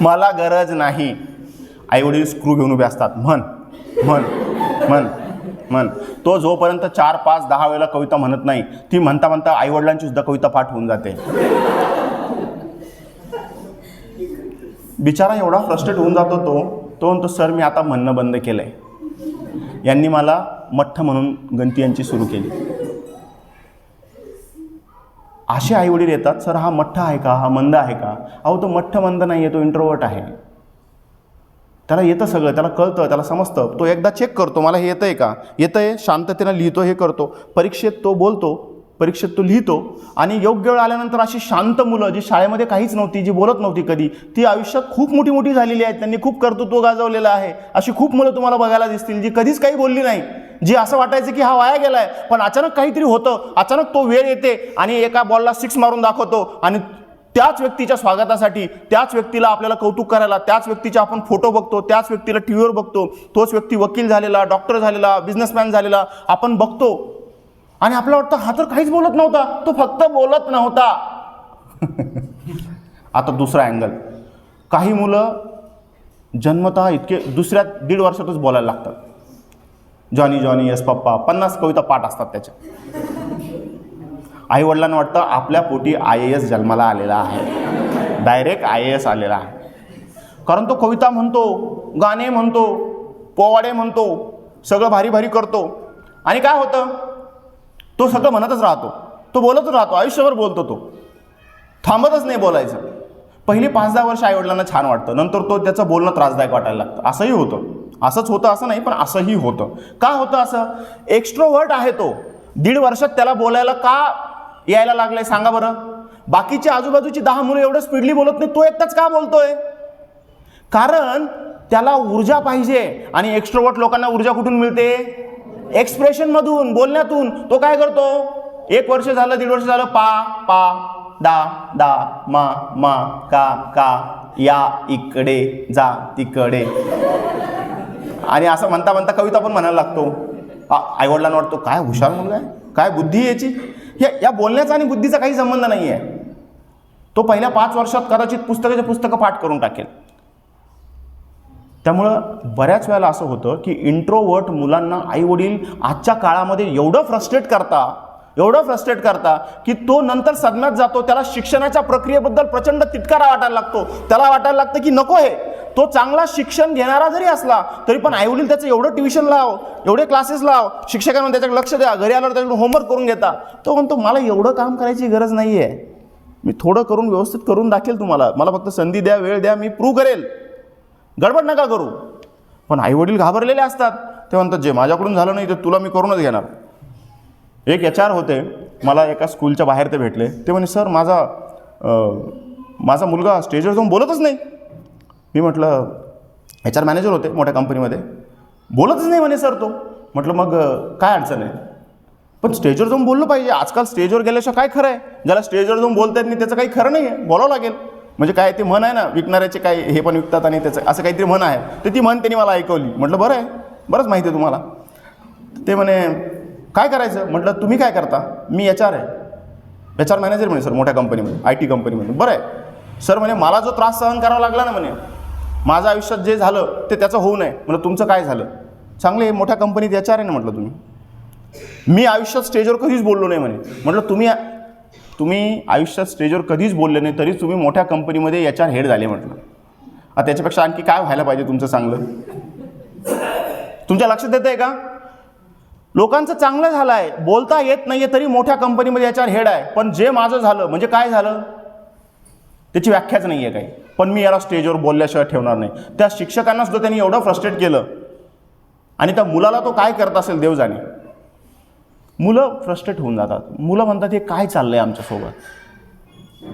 मला गरज नाही. आईवडील स्क्रू घेऊन उभे असतात, म्हण म्हण म्हण म्हण. तो जोपर्यंत 4, 5, 10 वेळेला कविता म्हणत नाही, ती म्हणता म्हणता आईवडिलांची सुद्धा कविता पाठ होऊन जाते. बिचारा एवढा फ्रस्ट्रेट होऊन जातो तो म्हणतो सर मी आता म्हणणं बंद केलं आहे, यांनी मला मठ्ठ म्हणून गणती यांची सुरू केली. असे आईवडील येतात, सर हा मठ्ठ आहे का, हा मंद आहे का? अहो तो मठ्ठ मंद नाही आहे, तो इंट्रोवर्ट आहे. त्याला येतं सगळं, त्याला कळतं, त्याला समजतं. तो एकदा चेक करतो, मला हे येतं आहे का, येतं आहे, शांततेनं लिहितो, हे करतो. परीक्षेत तो बोलतो, परीक्षेत तो लिहितो. आणि योग्य वेळ आल्यानंतर अशी शांत मुलं जी शाळेमध्ये काहीच नव्हती, जी बोलत नव्हती कधी, ती आयुष्यात खूप मोठी झालेली आहेत. त्यांनी खूप कर्तृत्व गाजवलेलं आहे. अशी खूप मुलं तुम्हाला बघायला दिसतील जी कधीच काही बोलली नाही, जी असं वाटायचं की हा वाया गेलाय, पण अचानक काहीतरी होतं, अचानक तो वेळ येते आणि एका बॉलला 6 मारून दाखवतो. आणि त्याच व्यक्तीच्या स्वागतासाठी, त्याच व्यक्तीला आपल्याला कौतुक करायला, त्याच व्यक्तीचे आपण फोटो बघतो, त्याच व्यक्तीला टी व्हीवर बघतो. तोच व्यक्ती वकील झालेला, डॉक्टर झालेला, बिझनेसमॅन झालेला आपण बघतो. आणि आपल्याला वाटतं हा तर काहीच बोलत नव्हता, तो फक्त बोलत नव्हता. आता दुसरा अँगल, काही मुलं जन्मतः इतके दुसऱ्या 1.5 वर्षातच बोलायला लागतात. जॉनी जॉनी यस पप्पा, 50 कविता पाठ असतात त्याच्या. आईवडिलांना वाटतं आपल्या पोटी IAS जन्माला आलेला आहे, डायरेक्ट IAS आलेला आहे. कारण तो कविता म्हणतो, गाणे म्हणतो, पोवाडे म्हणतो, सगळं भारी भारी करतो. आणि काय होतं, तो सगळं म्हणतच राहतो, तो बोलतच राहतो, आयुष्यभर बोलतो, तो थांबतच नाही बोलायचं. पहिली 5-10 वर्ष आईवडिलांना छान वाटतं, नंतर तो त्याचं बोलणं त्रासदायक वाटायला लागतं. असंही होतं, असंच होतं असं नाही, पण असंही होतं. का होतं असं? एक्स्ट्रोवर्ट आहे तो, 1.5 वर्षात त्याला बोलायला का यायला लागलंय सांगा बरं? बाकीची आजूबाजूची 10 मुलं एवढं स्पीडली बोलत नाही, तो एकटाच का बोलतोय? कारण त्याला ऊर्जा पाहिजे. आणि एक्स्ट्रोवर्ट लोकांना ऊर्जा कुठून मिळते? एक्सप्रेशन मधून, बोलण्यातून. तो काय करतो? 1 वर्ष झालं, 1.5 वर्ष झालं, पा पा डा डा मा मा का का, या इकडे जा तिकडे, आणि असं म्हणता म्हणता कविता पण म्हणायला लागतो. आईवडिलांना वाटतो काय हुशार मुलगा आहे, काय बुद्धी याची. या बोलण्याचा आणि बुद्धीचा काही संबंध नाही आहे. तो पहिल्या 5 वर्षात कदाचित पुस्तकं पाठ करून टाकेल. त्यामुळं बऱ्याच वेळेला असं होतं की इंट्रोवर्ट मुलांना आईवडील आजच्या काळामध्ये एवढं फ्रस्ट्रेट करता की तो नंतर सदम्यात जातो. त्याला शिक्षणाच्या प्रक्रियेबद्दल प्रचंड तिटकारा वाटायला लागतो. त्याला वाटायला लागतं की नको हे, तो चांगला शिक्षण घेणारा जरी असला तरी पण आईवडील त्याचं एवढं ट्युशन लाव, एवढे क्लासेस लाव, शिक्षकांना त्याच्याकडे लक्ष द्या, घरी आल्यावर त्याच्याकडून होमवर्क करून घेता. तो म्हणतो मला एवढं काम करायची गरज नाही आहे, मी थोडं करून व्यवस्थित करून दाखवेल तुम्हाला, मला फक्त संधी द्या, वेळ द्या, मी प्रूव्ह करेल, गडबड नका करू. पण आईवडील घाबरलेले असतात. ते म्हणतात जे माझ्याकडून झालं नाही ते तुला मी करूनच घेणार. एक HR होते, मला एका स्कूलच्या बाहेर ते भेटले. ते म्हणे सर माझा मुलगा स्टेजवर जाऊन बोलतच नाही. मी म्हटलं HR मॅनेजर होते मोठ्या कंपनीमध्ये, बोलतच नाही म्हणे सर तो. म्हटलं मग काय अडचण आहे? पण स्टेजवर जाऊन बोललं पाहिजे. आजकाल स्टेजवर गेल्याशिवाय काय खरं आहे? ज्याला स्टेजवर जाऊन बोलता येत नाही त्याचं काही खरं नाही आहे, बोलावं लागेल. म्हणजे काय ते म्हण आहे ना, विकणाऱ्याचे काय हे पण विकतात आणि त्याचं असं काहीतरी म्हण आहे. तर ती म्हण त्यांनी मला ऐकवली. म्हटलं बरं आहे, बरंच माहिती आहे तुम्हाला. ते म्हणे काय करायचं? म्हटलं तुम्ही काय करता? मी HR आहे, HR मॅनेजर म्हणे सर मोठ्या कंपनीमध्ये, IT कंपनीमध्ये. बरं आहे सर. म्हणे मला जो त्रास सहन करावा लागला ना म्हणे, माझ्या आयुष्यात जे झालं ते त्याचं होऊ नये. म्हटलं तुमचं काय झालं? चांगले मोठ्या कंपनीत HR आहे ना. म्हटलं मी आयुष्यात स्टेजवर कधीच बोललो नाही म्हणे. म्हटलं तुम्ही आयुष्यात स्टेजवर कधीच बोलले नाही तरी तुम्ही मोठ्या कंपनीमध्ये HR हेड झाले. म्हटलं आता त्याच्यापेक्षा आणखी काय व्हायला पाहिजे तुमचं चांगलं? तुमच्या लक्षात येतं आहे का? लोकांचं चांगलं झालं आहे, बोलता येत नाही आहे तरी मोठ्या कंपनीमध्ये HR हेड आहे. पण जे माझं झालं म्हणजे काय झालं त्याची व्याख्याच नाही आहे काही. पण मी याला स्टेजवर बोलल्याशिवाय ठेवणार नाही. त्या शिक्षकांना सुद्धा त्यांनी एवढं फ्रस्ट्रेट केलं. आणि त्या मुलाला तो काय करत असेल देव जाणे. मुलं फ्रस्ट्रेट होऊन जातात. मुलं म्हणतात हे काय चाललं आहे आमच्यासोबत.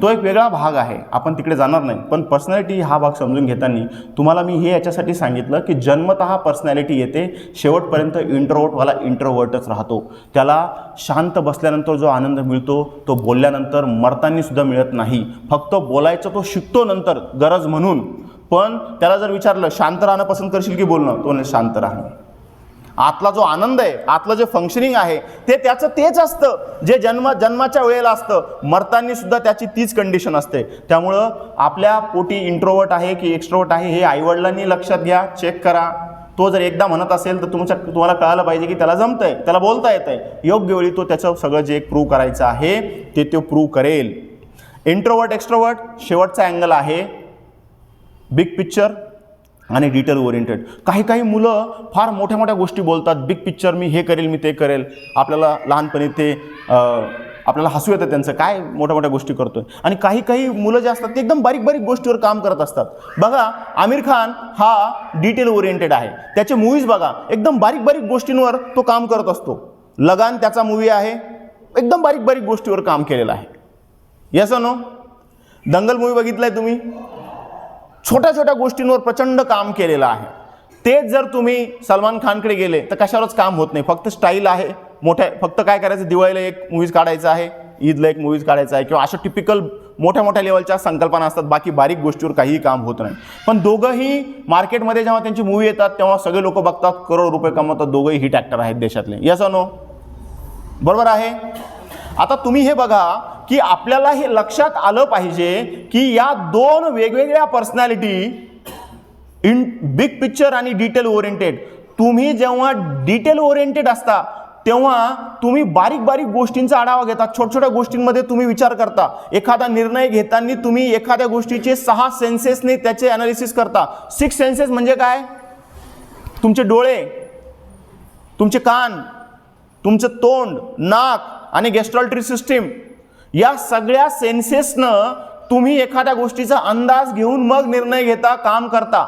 तो एक वेगळा भाग आहे, आपण तिकडे जाणार नाही. पण पर्सनॅलिटी हा भाग समजून घेताना तुम्हाला मी हे याच्यासाठी सांगितलं की जन्मतः पर्सनॅलिटी येते, शेवटपर्यंत इंट्रोवर्टवाला इंट्रोवर्टच राहतो. त्याला शांत बसल्यानंतर जो आनंद मिळतो तो बोलल्यानंतर मरतानीसुद्धा मिळत नाही. फक्त बोलायचं तो शिकतो नंतर गरज म्हणून. पण त्याला जर विचारलं शांत राहणं पसंत करशील की बोलणं, तो नाही शांत राहणं. आतला जो आनंद आहे, आतलं जे फंक्शनिंग आहे ते त्याचं तेच असतं जे जन्माच्या वेळेला असतं. मरतानी सुद्धा त्याची तीच कंडिशन असते. त्यामुळं आपल्या पोटी इंट्रोवर्ट आहे की एक्स्ट्रोवर्ट आहे हे आईवडिलांनी लक्षात घ्या, चेक करा. तो जर एकदा म्हणत असेल तर तुम्हाला कळालं पाहिजे की त्याला जमतंय, त्याला बोलता येतंय. योग्य वेळी तो त्याचं सगळं जे प्रूव्ह करायचं आहे ते तो प्रूव्ह करेल. इंट्रोवर्ट एक्स्ट्रोवर्ट शेवटचा अँगल आहे बिग पिक्चर आणि डिटेल ओरिएंटेड. काही मुलं फार मोठ्या मोठ्या गोष्टी बोलतात. बिग पिक्चर, मी हे करेल, मी ते करेल. आपल्याला लहानपणी ते आपल्याला हसू येतं त्यांचं, काय मोठ्या मोठ्या गोष्टी करतोय. आणि काही काही मुलं जे असतात ते एकदम बारीक बारीक गोष्टीवर काम करत असतात. बघा, आमिर खान हा डिटेल ओरिएंटेड आहे. त्याचे मूवीज बघा, एकदम बारीक बारीक गोष्टींवर तो काम करत असतो. लगान त्याचा मूवी आहे, एकदम बारीक बारीक गोष्टीवर काम केलेलं आहे. Yes no? दंगल मूवी बघितलाय तुम्ही? छोट्या छोट्या गोष्टींवर प्रचंड काम केलेलं आहे. तेच जर तुम्ही सलमान खानकडे गेले तर कशावरच काम होत नाही. फक्त स्टाईल आहे, मोठ्या, फक्त काय करायचं, दिवाळीला एक मूवीज काढायचा आहे, ईदला एक मूवीज काढायचा आहे, किंवा अशा टिपिकल मोठ्या मोठ्या लेवलच्या संकल्पना असतात. बाकी बारीक गोष्टीवर काहीही काम होत नाही. पण दोघंही मार्केटमध्ये जेव्हा त्यांची मूवी येतात तेव्हा सगळे लोक बघतात, करोड रुपये कमवतात. दोघंही हिट ॲक्टर आहेत देशातले. Yes or no? बरोबर आहे. आता तुम्ही हे बघा की आपल्याला हे लक्षात आलं पाहिजे की या दोन वेगवेगळ्या पर्सनॅलिटी, इन बिग पिक्चर आणि डिटेल ओरिएंटेड, तुम्ही जेव्हा डिटेल ओरिएंटेड असता तेव्हा तुम्ही बारीक बारीक गोष्टींचा आढावा घेता. छोट्या गोष्टींमध्ये तुम्ही विचार करता. एखादा निर्णय घेताना तुम्ही एखाद्या गोष्टीचे 6 सेन्सेसने त्याचे ॲनालिसिस करता. 6 सेन्सेस म्हणजे काय? तुमचे डोळे, तुमचे कान, तुमचं तोंड, नाक आणि गॅस्ट्रॉल्टरी सिस्टीम, या सगळ्या सेन्सेसनं तुम्ही एखाद्या गोष्टीचा अंदाज घेऊन मग निर्णय घेता, काम करता.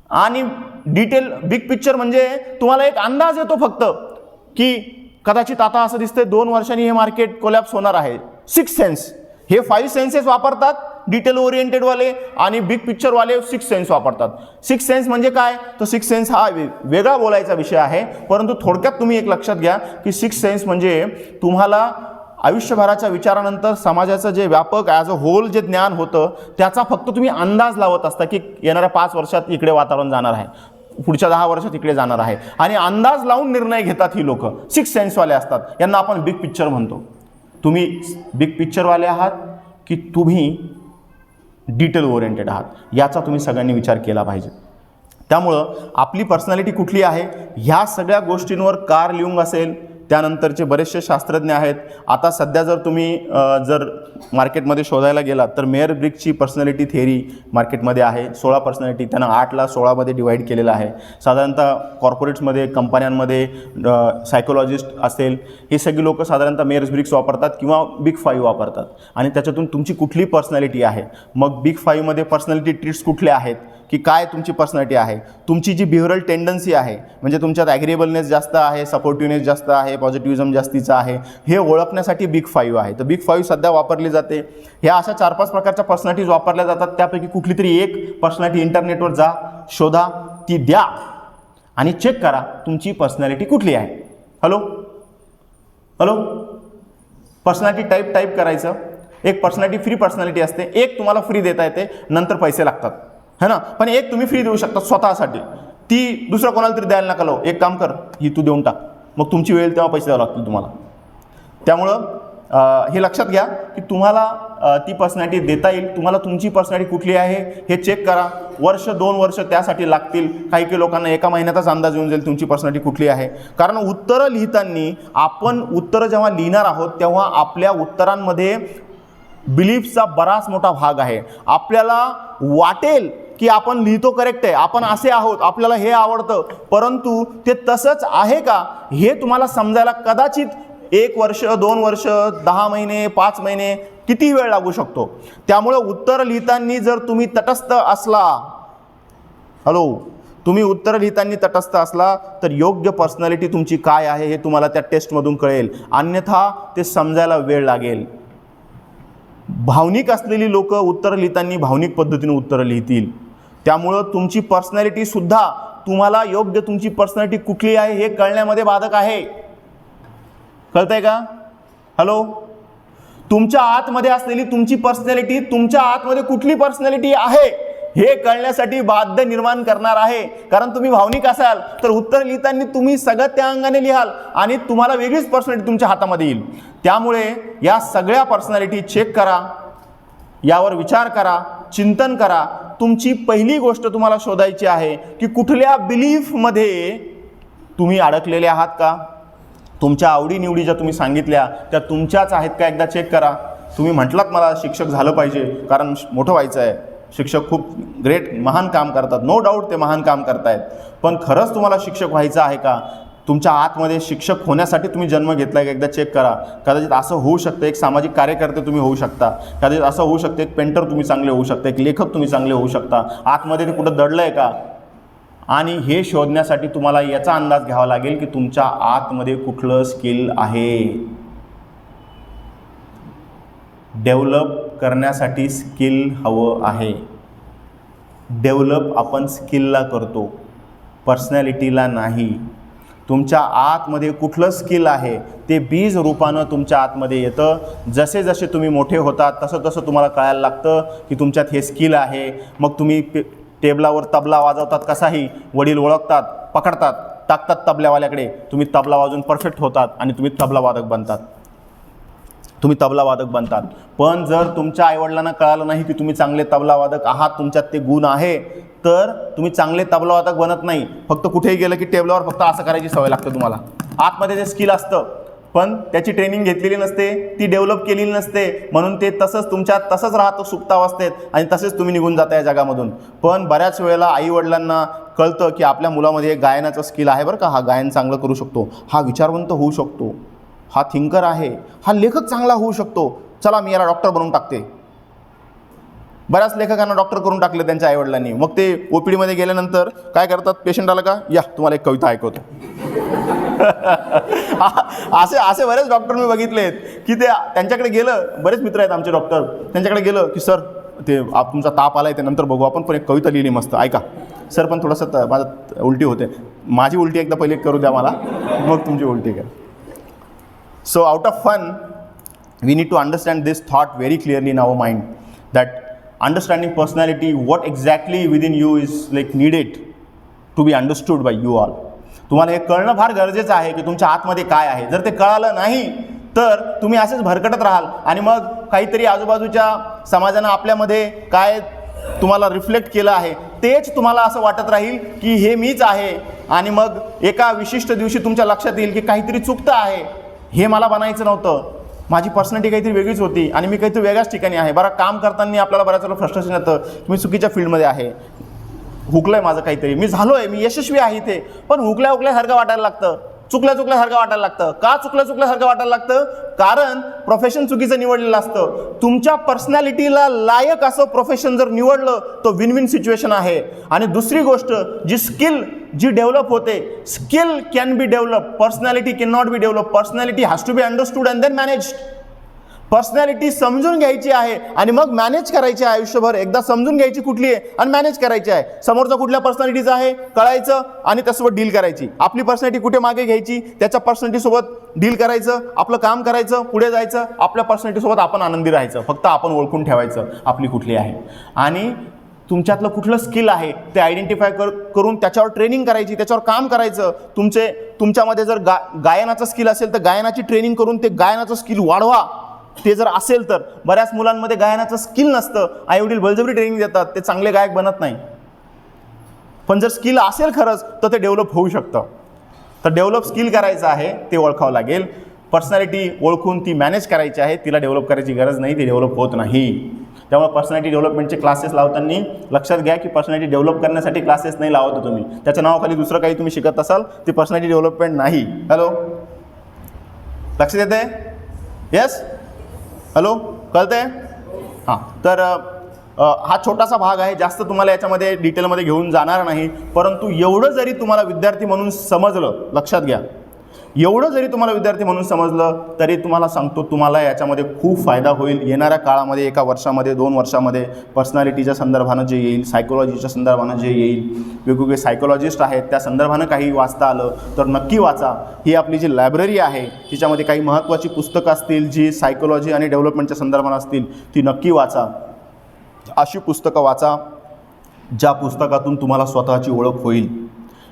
आणि डिटेल बिग पिक्चर म्हणजे तुम्हाला एक अंदाज येतो फक्त की कदाचित आता असं दिसतंय 2 वर्षांनी हे मार्केट कोलॅप्स होणार आहे. 6 सेन्स, हे 5 सेन्सेस वापरतात डिटेल ओरिएंटेडवाले, आणि बिग पिक्चरवाले 6 सेन्स वापरतात. 6 सेन्स म्हणजे काय? तर 6 सेन्स हा वेगळा बोलायचा विषय आहे, परंतु थोडक्यात तुम्ही एक लक्षात घ्या की 6 सेन्स म्हणजे तुम्हाला आयुष्यभराच्या विचारानंतर समाजाचं जे व्यापक ॲज अ होल जे ज्ञान होतं त्याचा फक्त तुम्ही अंदाज लावत असता की येणाऱ्या 5 वर्षात इकडे वातावरण जाणार आहे, पुढच्या 10 वर्षात इकडे जाणार आहे, आणि अंदाज लावून निर्णय घेतात ही लोक. 6 सेन्सवाले असतात, यांना आपण बिग पिक्चर म्हणतो. तुम्ही बिग पिक्चरवाले आहात की तुम्ही डिटेल ओरिएंटेड आहात, याचा तुम्ही सगळ्यांनी विचार केला पाहिजे. त्यामुळं आपली पर्सनॅलिटी कुठली आहे ह्या सगळ्या गोष्टींवर कार्ल युंग असेल, त्यानंतरचे बरेचसे शास्त्रज्ञ आहेत. आता सध्या जर तुम्ही जर मार्केटमध्ये शोधायला गेलात तर मेयर ब्रिग्सची पर्सनॅलिटी थेअरी मार्केटमध्ये आहे. 16 पर्सनॅलिटी, त्यांना 8ला 16मध्ये डिवाईड केलेलं आहे. साधारणतः कॉर्पोरेट्समध्ये, कंपन्यांमध्ये सायकोलॉजिस्ट असेल, हे सगळी लोक साधारणतः मेयर ब्रिग्स वापरतात किंवा बिग 5 वापरतात. आणि त्याच्यातून तुमची कुठली पर्सनॅलिटी आहे, मग बिग 5मध्ये पर्सनॅलिटी ट्रिट्स कुठले आहेत, की काय तुमची पर्सनॅलिटी आहे, तुमची जी बिहेवियरल टेंडन्सी आहे, म्हणजे तुमच्यात ॲग्रीएबलनेस जास्त आहे, सपोर्टिव्हनेस जास्त आहे, पॉझिटिव्हिझम जास्तीचं आहे, हे ओळखण्यासाठी बिग 5 आहे. तर बिग 5 सध्या वापरली जाते. ह्या अशा 4-5 प्रकारच्या पर्सनॅलिटीज वापरल्या जातात. त्यापैकी कुठली तरी एक पर्सनॅलिटी इंटरनेटवर जा, शोधा, ती द्या आणि चेक करा तुमची पर्सनॅलिटी कुठली आहे. हॅलो हॅलो पर्सनॅलिटी टाईप करायचं. एक पर्सनॅलिटी फ्री पर्सनॅलिटी असते, एक तुम्हाला फ्री देता येते, नंतर पैसे लागतात, है ना. पण एक तुम्ही फ्री देऊ शकता स्वतःसाठी, ती दुसरं कोणाला तरी द्यायला नका लावू. एक काम कर, ही तू देऊन टाक, मग तुमची वेळ तेव्हा पैसे द्यावे लागतील तुम्हाला. त्यामुळं हे लक्षात घ्या की तुम्हाला ती पर्सनॅलिटी देता येईल. तुम्हाला तुमची पर्सनॅलिटी कुठली आहे हे चेक करा. 1-2 वर्ष त्यासाठी लागतील. काही लोकांना 1 महिन्यातच अंदाज येऊन जाईल तुमची पर्सनॅलिटी कुठली आहे. कारण उत्तरं लिहिताना आपण उत्तरं जेव्हा लिहिणार आहोत तेव्हा आपल्या उत्तरांमध्ये बिलीफचा बराच मोठा भाग आहे. आपल्याला वाटेल की आपण लिहितो करेक्ट आहे, आपण असे आहोत, आपल्याला हे आवडतं, परंतु ते तसंच आहे का हे तुम्हाला समजायला कदाचित 1 वर्ष, 2 वर्ष, 10 महिने, 5 महिने, किती वेळ लागू शकतो. त्यामुळे उत्तर लिहिताना जर तुम्ही तटस्थ असला, तुम्ही उत्तर लिहिताना तटस्थ असला तर योग्य पर्सनॅलिटी तुमची काय आहे हे तुम्हाला त्या टेस्टमधून कळेल. अन्यथा ते समजायला वेळ लागेल. भावनिक असलेली लोक उत्तर लिहिताना भावनिक पद्धतीने उत्तरं लिहितील. त्यामुळं तुमची पर्सनॅलिटीसुद्धा तुम्हाला योग्य तुमची पर्सनॅलिटी कुठली आहे हे कळण्यामध्ये बाधक आहे. कळतंय का? हॅलो, तुमच्या आतमध्ये असलेली तुमची पर्सनॅलिटी, तुमच्या आतमध्ये कुठली पर्सनॅलिटी आहे हे कळण्यासाठी बाध्य निर्माण करणार आहे. कारण तुम्ही भावनिक असाल तर उत्तर लिहिताना तुम्ही सगळं त्या अंगाने लिहाल आणि तुम्हाला वेगळीच पर्सनॅलिटी तुमच्या हातामध्ये येईल. त्यामुळे या सगळ्या पर्सनॅलिटी चेक करा, यावर विचार करा, चिंतन करा. तुमची पहिली गोष्ट तुम्हाला शोधायची आहे की कुठल्या बिलीफमध्ये तुम्ही अडकलेले आहात का. तुमच्या आवडीनिवडी ज्या तुम्ही सांगितल्या त्या तुमच्याच आहेत का एकदा चेक करा. तुम्ही म्हटलात मला शिक्षक झालं पाहिजे कारण मोठं व्हायचं आहे, शिक्षक खूप ग्रेट महान काम करतात, नो डाऊट ते महान काम करतायत, पण खरंच तुम्हाला शिक्षक व्हायचं आहे का. तुमच्या आतमध्ये शिक्षक होण्यासाठी तुम्ही जन्म घेतला आहे, एकदा चेक करा. कदाचित असं होऊ शकतं, एक सामाजिक कार्यकर्ते तुम्ही होऊ शकता, कदाचित असं होऊ शकतं एक पेंटर तुम्ही चांगले होऊ शकता, एक लेखक तुम्ही चांगले होऊ शकता. आतमध्ये ते कुठं दडलं आहे का? आणि हे शोधण्यासाठी तुम्हाला याचा अंदाज घ्यावा लागेल की तुमच्या आतमध्ये कुठलं स्किल आहे. डेव्हलप करण्यासाठी स्किल हवं आहे. डेव्हलप आपण स्किलला करतो, पर्सनॅलिटीला नाही. तुमच्या आतमध्ये कुठलं स्किल आहे ते बीज रूपानं तुमच्या आतमध्ये येतं. जसे जसे तुम्ही मोठे होतात तसं तसं तुम्हाला कळायला लागतं की तुमच्यात हे स्किल आहे. मग तुम्ही टेबलावर तबला वाजवतात, कसाही वडील ओळखतात, पकडतात, टाकतात तबल्यावाल्याकडे, तुम्ही तबला वाजवून परफेक्ट होतात आणि तुम्ही तबलावादक बनतात. पण जर तुमच्या आईवडिलांना कळालं नाही की तुम्ही चांगले तबलावादक आहात, तुमच्यात ते गुण आहे, तर तुम्ही चांगले तबलावादक बनत नाही. फक्त कुठेही गेलं की टेबलावर फक्त असं करायची सवय लागते तुम्हाला. आतमध्ये ते स्किल असतं पण त्याची ट्रेनिंग घेतलेली नसते, ती डेव्हलप केलेली नसते, म्हणून ते तसंच तुमच्यात तसंच राहतं सुप्तावस्थेत आणि तसेच तुम्ही निघून जाता या जगामधून. पण बऱ्याच वेळेला आईवडिलांना कळतं की आपल्या मुलामध्ये गायनाचं स्किल आहे बरं का, हा गायन चांगलं करू शकतो, हा विचारवंत होऊ शकतो, हा थिंकर आहे, हा लेखक चांगला होऊ शकतो, चला मी याला डॉक्टर बनवून टाकते. बऱ्याच लेखकांना डॉक्टर करून टाकले त्यांच्या आईवडिलांनी. मग ते ओपीडीमध्ये गेल्यानंतर काय करतात, पेशंट आला का, या तुम्हाला एक कविता ऐकवतो. असे बरेच डॉक्टर मी बघितले आहेत की ते त्यांच्याकडे गेलं, बरेच मित्र आहेत आमचे डॉक्टर, त्यांच्याकडे गेलं की सर ते तुमचा ताप आला आहे, ते नंतर बघू आपण, पण एक कविता लिहिली मस्त, ऐका सर, पण थोडंसं माझं उलटी होते, माझी उलटी एकदा पहिले करू द्या मला, मग तुमची उलटी करा. So out of fun, we need to understand this thought very clearly in our mind, that understanding personality, what exactly within you is like needed to be understood by you all. तुम्हाला हे कळणं फार गरजेचं आहे की तुमच्या आतमध्ये काय आहे. जर ते कळालं नाही तर तुम्ही असेच भरकटत राहाल आणि मग काहीतरी आजूबाजूच्या समाजानं आपल्यामध्ये काय तुम्हाला रिफ्लेक्ट केलं आहे तेच तुम्हाला असं वाटत राहील की हे मीच आहे. आणि मग एका विशिष्ट दिवशी तुमच्या लक्षात येईल की काहीतरी चुकतं आहे, हे मला बनायचं नव्हतं, माझी पर्सनॅलिटी काहीतरी वेगळीच होती आणि मी काहीतरी वेगळ्याच ठिकाणी आहे. बरं, काम करताना आपल्याला बऱ्याच वेळा फ्रस्ट्रेशन येतं की मी चुकीच्या फील्डमध्ये आहे, हुकलं आहे माझं काहीतरी, मी झालो आहे, मी यशस्वी आहे इथे, पण हुकल्यासारखं वाटायला लागतं, चुकल्यासारखं वाटायला लागतं. का चुकल्यासारखं वाटायला लागतं? कारण प्रोफेशन चुकीचं निवडलेलं असतं. तुमच्या पर्सनॅलिटीला लायक असं प्रोफेशन जर निवडलं तो विन विन सिच्युएशन आहे. आणि दुसरी गोष्ट, जी डेव्हलप होते, skill can be develop, personality can not be develop. Personality has to be understood and then managed. Personality समजून घ्यायची आहे आणि मग मॅनेज करायची आहे आयुष्यभर. एकदा समजून घ्यायची कुठली आहे आणि मॅनेज करायची आहे. समोरचा कुठल्या पर्सनॅलिटीचा आहे कळायचं आणि त्यासोबत डील करायची. आपली पर्सनॅलिटी कुठे मागे घ्यायची, त्याच्या पर्सनॅलिटीसोबत डील करायचं, आपलं काम करायचं, पुढे जायचं. आपल्या पर्सनॅलिटीसोबत आपण आनंदी राहायचं, फक्त आपण ओळखून ठेवायचं आपली कुठली आहे. आणि तुमच्यातलं कुठलं स्किल आहे ते आयडेंटिफाय करून त्याच्यावर ट्रेनिंग करायची, त्याच्यावर काम करायचं. तुमच्यामध्ये जर गायनाचं स्किल असेल तर गायनाची ट्रेनिंग करून ते गायनाचं स्किल वाढवा. ते जर असेल तर, बऱ्याच मुलांमध्ये गायनाचं स्किल नसतं, आईवडील बळजबरी ट्रेनिंग देतात, ते चांगले गायक बनत नाही. पण जर स्किल असेल खरंच तर ते डेव्हलप होऊ शकतं. तर डेव्हलप स्किल करायचं आहे, ते ओळखावं लागेल. पर्सनॅलिटी ओळखून ती मॅनेज करायची आहे, तिला डेव्हलप करायची गरज नाही, ती डेव्हलप होत नाही. त्यामुळे पर्सनॅलिटी डेव्हलपमेंटचे क्लासेस लावताना लक्षात घ्या की पर्सनॅलिटी डेव्हलप करण्यासाठी क्लासेस नाही लावत तुम्ही. त्याच्या नावाखाली दुसरं काही तुम्ही शिकत असाल ते पर्सनॅलिटी डेव्हलपमेंट नाही. हॅलो, लक्षात येत आहे? येस, हॅलो, कळतंय? हां, तर हा छोटासा भाग आहे, जास्त तुम्हाला याच्यामध्ये डिटेलमध्ये घेऊन जाणार नाही. परंतु एवढं जरी तुम्हाला विद्यार्थी म्हणून समजलं, लक्षात घ्या, एवढं जरी तुम्हाला विद्यार्थी म्हणून समजलं तरी तुम्हाला सांगतो तुम्हाला याच्यामध्ये खूप फायदा होईल. येणाऱ्या काळामध्ये 1 वर्षामध्ये 2 वर्षामध्ये पर्सनॅलिटीच्या संदर्भानं जे येईल, सायकोलॉजीच्या संदर्भानं जे येईल, वेगवेगळे सायकोलॉजिस्ट आहेत त्या संदर्भानं काही वाचता आलं तर नक्की वाचा. ही आपली जी लायब्ररी आहे तिच्यामध्ये काही महत्त्वाची पुस्तकं असतील जी सायकोलॉजी आणि डेव्हलपमेंटच्या संदर्भानं असतील, ती नक्की वाचा. अशी पुस्तकं वाचा ज्या पुस्तकातून तुम्हाला स्वतःची ओळख होईल.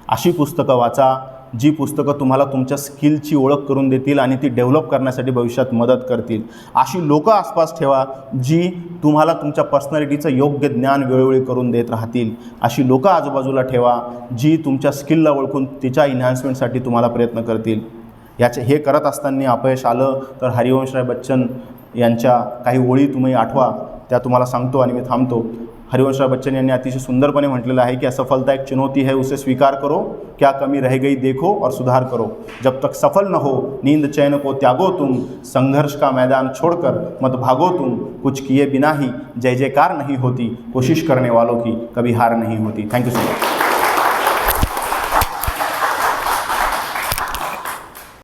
अशी पुस्तकं वाचा जी पुस्तकं तुम्हाला तुमच्या स्किलची ओळख करून देतील आणि ती डेव्हलप करण्यासाठी भविष्यात मदत करतील. अशी लोकं आसपास ठेवा जी तुम्हाला तुमच्या पर्सनॅलिटीचं योग्य ज्ञान वेळोवेळी करून देत राहतील. अशी लोकं आजूबाजूला ठेवा जी तुमच्या स्किलला ओळखून तिच्या इन्हान्समेंटसाठी तुम्हाला प्रयत्न करतील. हे करत असताना अपयश आलं तर हरिवंशराय बच्चन यांच्या काही ओळी तुम्ही आठवा, त्या तुम्हाला सांगतो आणि मी थांबतो. हरिवंशराव बच्चन यांनी अतिशय सुंदरपणे म्हटलेलं आहे की असफलता एक चुनौती है, उसे स्वीकार करो, क्या कमी रह गई देखो और सुधार करो, जब तक सफल न हो नींद चैन को त्यागो तुम, संघर्ष का मैदान छोड़कर मत भागो तुम, कुछ किए बिना ही जय जयकार नहीं होती, कोशिश करने वालों की कभी हार नहीं होती। Thank you so much.